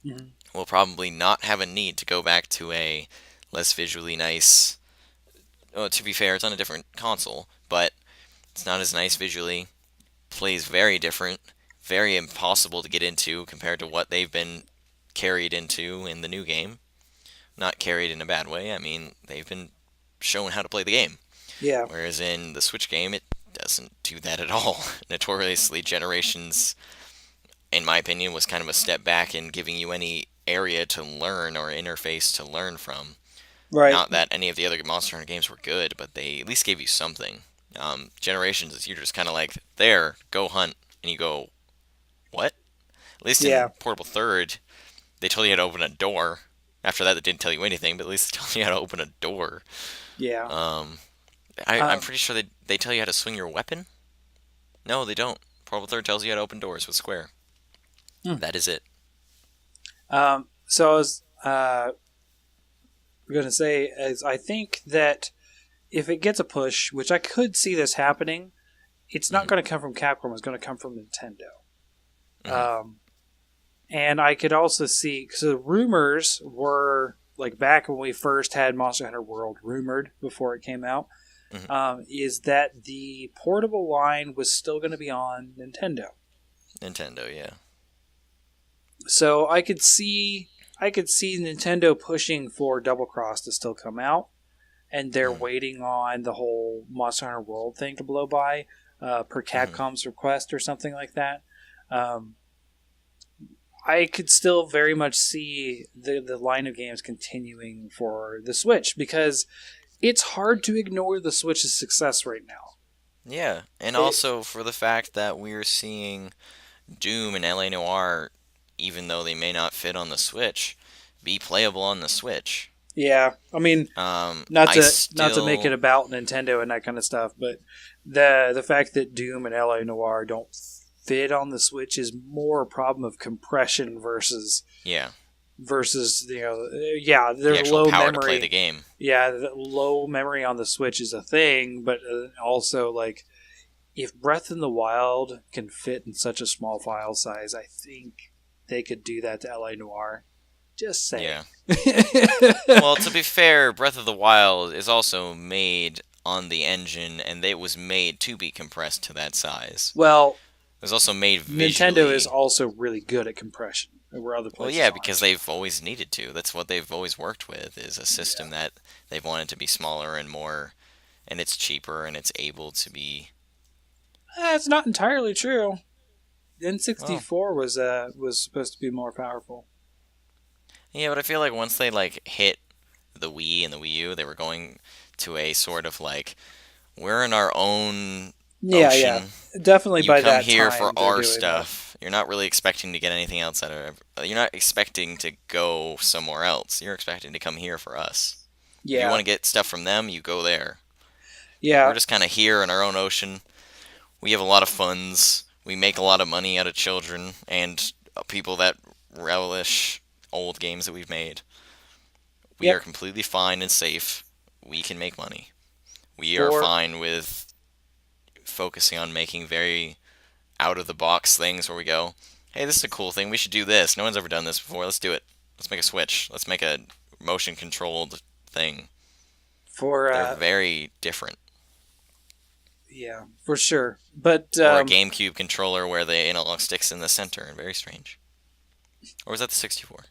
Mm-hmm. will probably not have a need to go back to a less visually nice. Well, to be fair, it's on a different console, but it's not as nice visually. Plays very different, very impossible to get into compared to what they've been carried into in the new game. Not carried in a bad way. I mean, they've been shown how to play the game. Yeah. Whereas in the Switch game, it doesn't do that at all. Notoriously, Generations, in my opinion, was kind of a step back in giving you any area to learn or interface to learn from. Right. Not that any of the other Monster Hunter games were good, but they at least gave you something. Generations is you're just kind of like, there, go hunt. And you go, what? At least Yeah. in Portable Third, they told you how to open a door. After that, they didn't tell you anything, but at least they told you how to open a door. Yeah. I'm pretty sure they tell you how to swing your weapon. No, they don't. Portable Third tells you how to open doors with square. That is it. So I was going to say is I think that if it gets a push, which I could see this happening, it's not going to come from Capcom. It's going to come from Nintendo. And I could also see, because the rumors were like back when we first had Monster Hunter World rumored before it came out, is that the portable line was still going to be on Nintendo. Nintendo, yeah. So I could see Nintendo pushing for Double Cross to still come out, and they're waiting on the whole Monster Hunter World thing to blow by, per Capcom's request or something like that. I could still very much see the line of games continuing for the Switch, because it's hard to ignore the Switch's success right now. Yeah, and also for the fact that we're seeing Doom and LA Noire, even though they may not fit on the Switch, be playable on the Switch. Yeah, I mean, not to make it about Nintendo and that kind of stuff, but the fact that Doom and LA Noire don't fit on the Switch is more a problem of compression versus there's the low power memory to play the game. Yeah, the low memory on the Switch is a thing, but also like if Breath in the Wild can fit in such a small file size, I think they could do that to LA Noire. Just saying. Yeah. Well, to be fair, Breath of the Wild is also made on the engine, and it was made to be compressed to that size. Well, it was also made visually. Nintendo is also really good at compression. Where other places well, yeah, because they've always needed to. That's what they've always worked with, is a system that they've wanted to be smaller and more, and it's cheaper, and it's able to be... It's not entirely true. N64 was supposed to be more powerful. Yeah, but I feel like once they hit the Wii and the Wii U, they were going to a sort of we're in our own ocean. Yeah, definitely. You by come that here time, for our stuff. You're not really expecting to get anything outside of. You're not expecting to go somewhere else. You're expecting to come here for us. Yeah. If you want to get stuff from them, you go there. Yeah. We're just kind of here in our own ocean. We have a lot of funds. We make a lot of money out of children and people that relish old games that we've made. We are completely fine and safe. We can make money. We are fine with focusing on making very out-of-the-box things where we go, hey, this is a cool thing. We should do this. No one's ever done this before. Let's do it. Let's make a Switch. Let's make a motion-controlled thing. They're very different. Yeah, for sure. But or a GameCube controller where the analog stick's in the center, and very strange. Or was that the 64?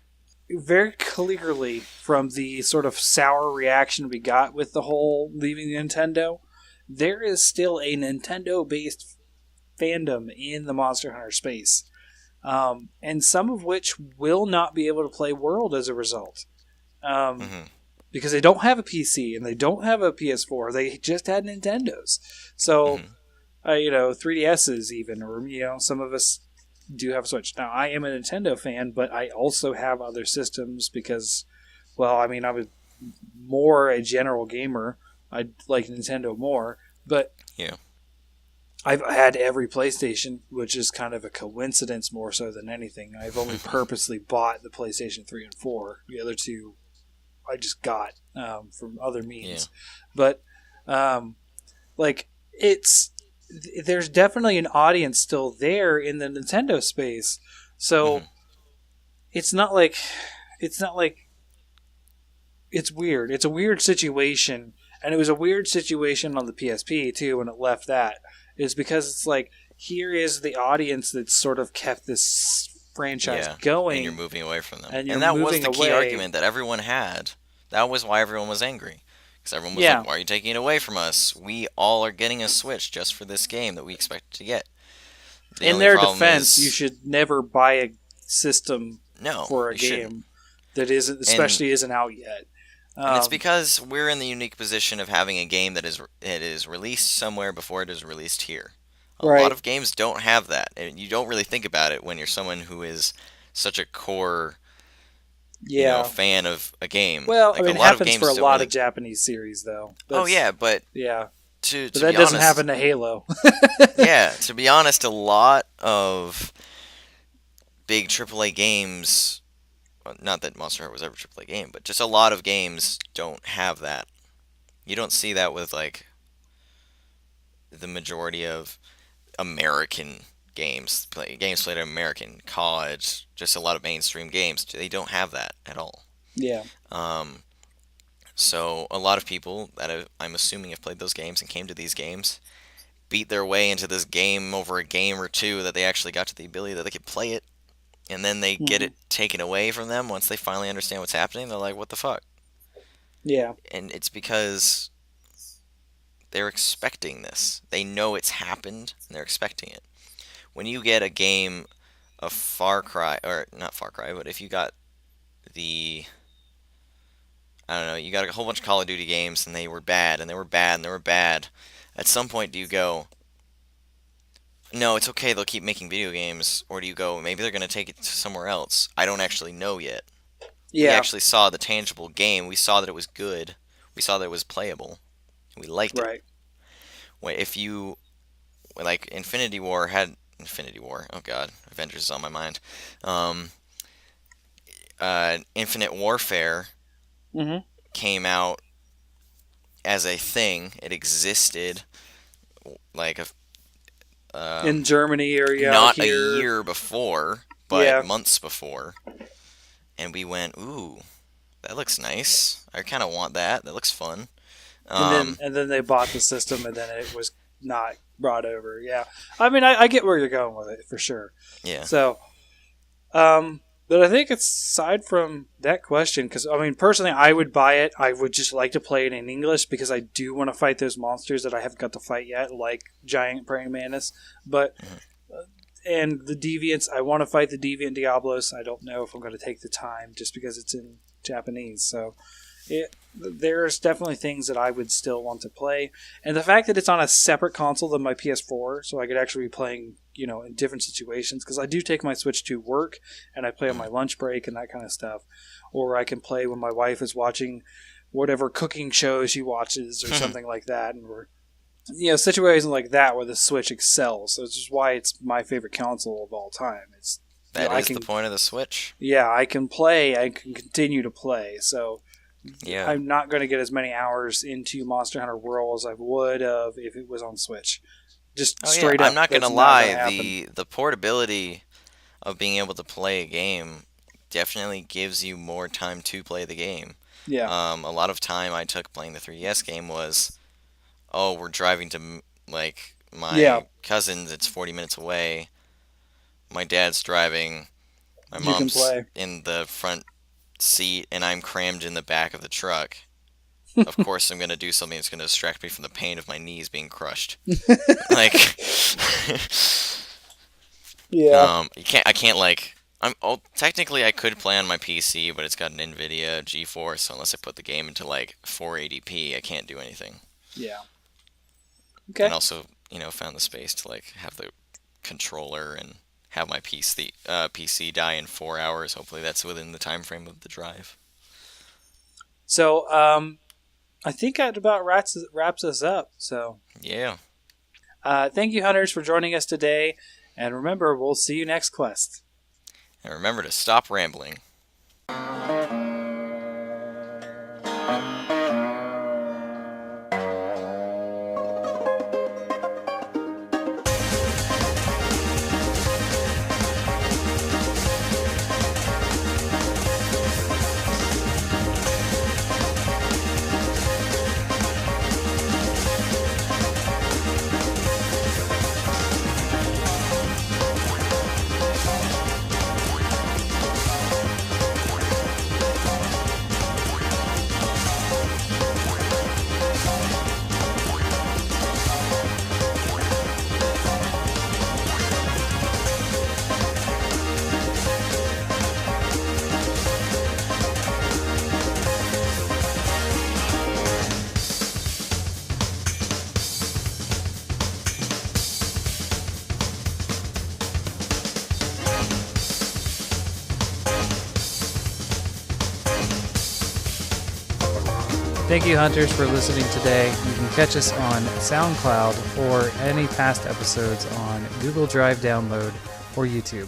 Very clearly, from the sort of sour reaction we got with the whole leaving Nintendo, there is still a Nintendo-based fandom in the Monster Hunter space. And some of which will not be able to play World as a result. Because they don't have a PC and they don't have a PS4. They just had Nintendos. So, 3DSs even, or, some of us do have a Switch. Now, I am a Nintendo fan, but I also have other systems because, I was more a general gamer. I like Nintendo more, but I've had every PlayStation, which is kind of a coincidence more so than anything. I've only purposely bought the PlayStation 3 and 4. The other two I just got from other means. Yeah. But, there's definitely an audience still there in the Nintendo space. So it's not like it's weird. It's a weird situation, and it was a weird situation on the PSP too when it left that. Is because it's here is the audience that sort of kept this franchise going, and you're moving away from them. And that was the key argument that everyone had. That was why everyone was angry. Because everyone was like, why are you taking it away from us? We all are getting a Switch just for this game that we expected to get. In their defense, you should never buy a system for a game shouldn't. That isn't out yet. And it's because we're in the unique position of having a game that is released somewhere before it is released here. A lot of games don't have that. And you don't really think about it when you're someone who is such a core... fan of a game. Well, it happens for a lot of Japanese series, though. But that doesn't happen to Halo. To be honest, a lot of big AAA games, not that Monster Hunter was ever a AAA game, but just a lot of games don't have that. You don't see that with, the majority of American games played in American college, just a lot of mainstream games. They don't have that at all. Yeah. So a lot of people that I'm assuming have played those games and came to these games beat their way into this game over a game or two that they actually got to the ability that they could play it, and then they get Mhm. it taken away from them once they finally understand what's happening. They're like, what the fuck? Yeah. And it's because they're expecting this. They know it's happened, and they're expecting it. When you get a game of Far Cry, or not Far Cry, but if you got the, I don't know, you got a whole bunch of Call of Duty games and they were bad, and they were bad, and they were bad, at some point do you go, no, it's okay, they'll keep making video games, or do you go, maybe they're going to take it to somewhere else? I don't actually know yet. We Yeah. actually saw the tangible game. We saw that it was good. We saw that it was playable. We liked it. Right. If you, like, Infinity War, oh god, Avengers is on my mind. Infinite Warfare Hmm. came out as a thing. It existed like In Germany or not here. a year before, but Yeah. months before. And we went, ooh, that looks nice. I kind of want that. That looks fun. And then they bought the system, and then it was not brought over. Yeah. I mean, I get where you're going with it for sure. Yeah. So, but I think aside from that question, because I mean, personally, I would buy it. I would just like to play it in English because I do want to fight those monsters that I haven't got to fight yet, like giant praying mantis. But and the deviants, I want to fight the deviant Diablos. I don't know if I'm going to take the time just because it's in Japanese. So there's definitely things that I would still want to play, and the fact that it's on a separate console than my PS4, so I could actually be playing, in different situations. Because I do take my Switch to work, and I play on my lunch break and that kind of stuff, or I can play when my wife is watching whatever cooking show she watches or something like that, and we're situations like that where the Switch excels. So it's just why it's my favorite console of all time. It's That is the point of the Switch. Yeah, I can play. I can continue to play. So yeah, I'm not going to get as many hours into Monster Hunter World as I would have if it was on Switch. Just straight up. I'm not gonna lie. The portability of being able to play a game definitely gives you more time to play the game. Yeah. A lot of time I took playing the 3DS game was, oh, we're driving to like my cousin's. It's 40 minutes away. My dad's driving. My mom's in the front seat, and I'm crammed in the back of the truck. Of course, I'm going to do something that's going to distract me from the pain of my knees being crushed. Like, I can't like. Technically, I could play on my PC, but it's got an NVIDIA GeForce, so unless I put the game into like 480p, I can't do anything. Yeah. Okay. And also, found the space to like have the controller and have my PC die in 4 hours. Hopefully, that's within the time frame of the drive. So, I think that about wraps us up. So, yeah. Thank you, hunters, for joining us today. And remember, we'll see you next quest. And remember to stop rambling. Thank you, hunters, for listening today. You can catch us on SoundCloud or any past episodes on Google Drive download or YouTube.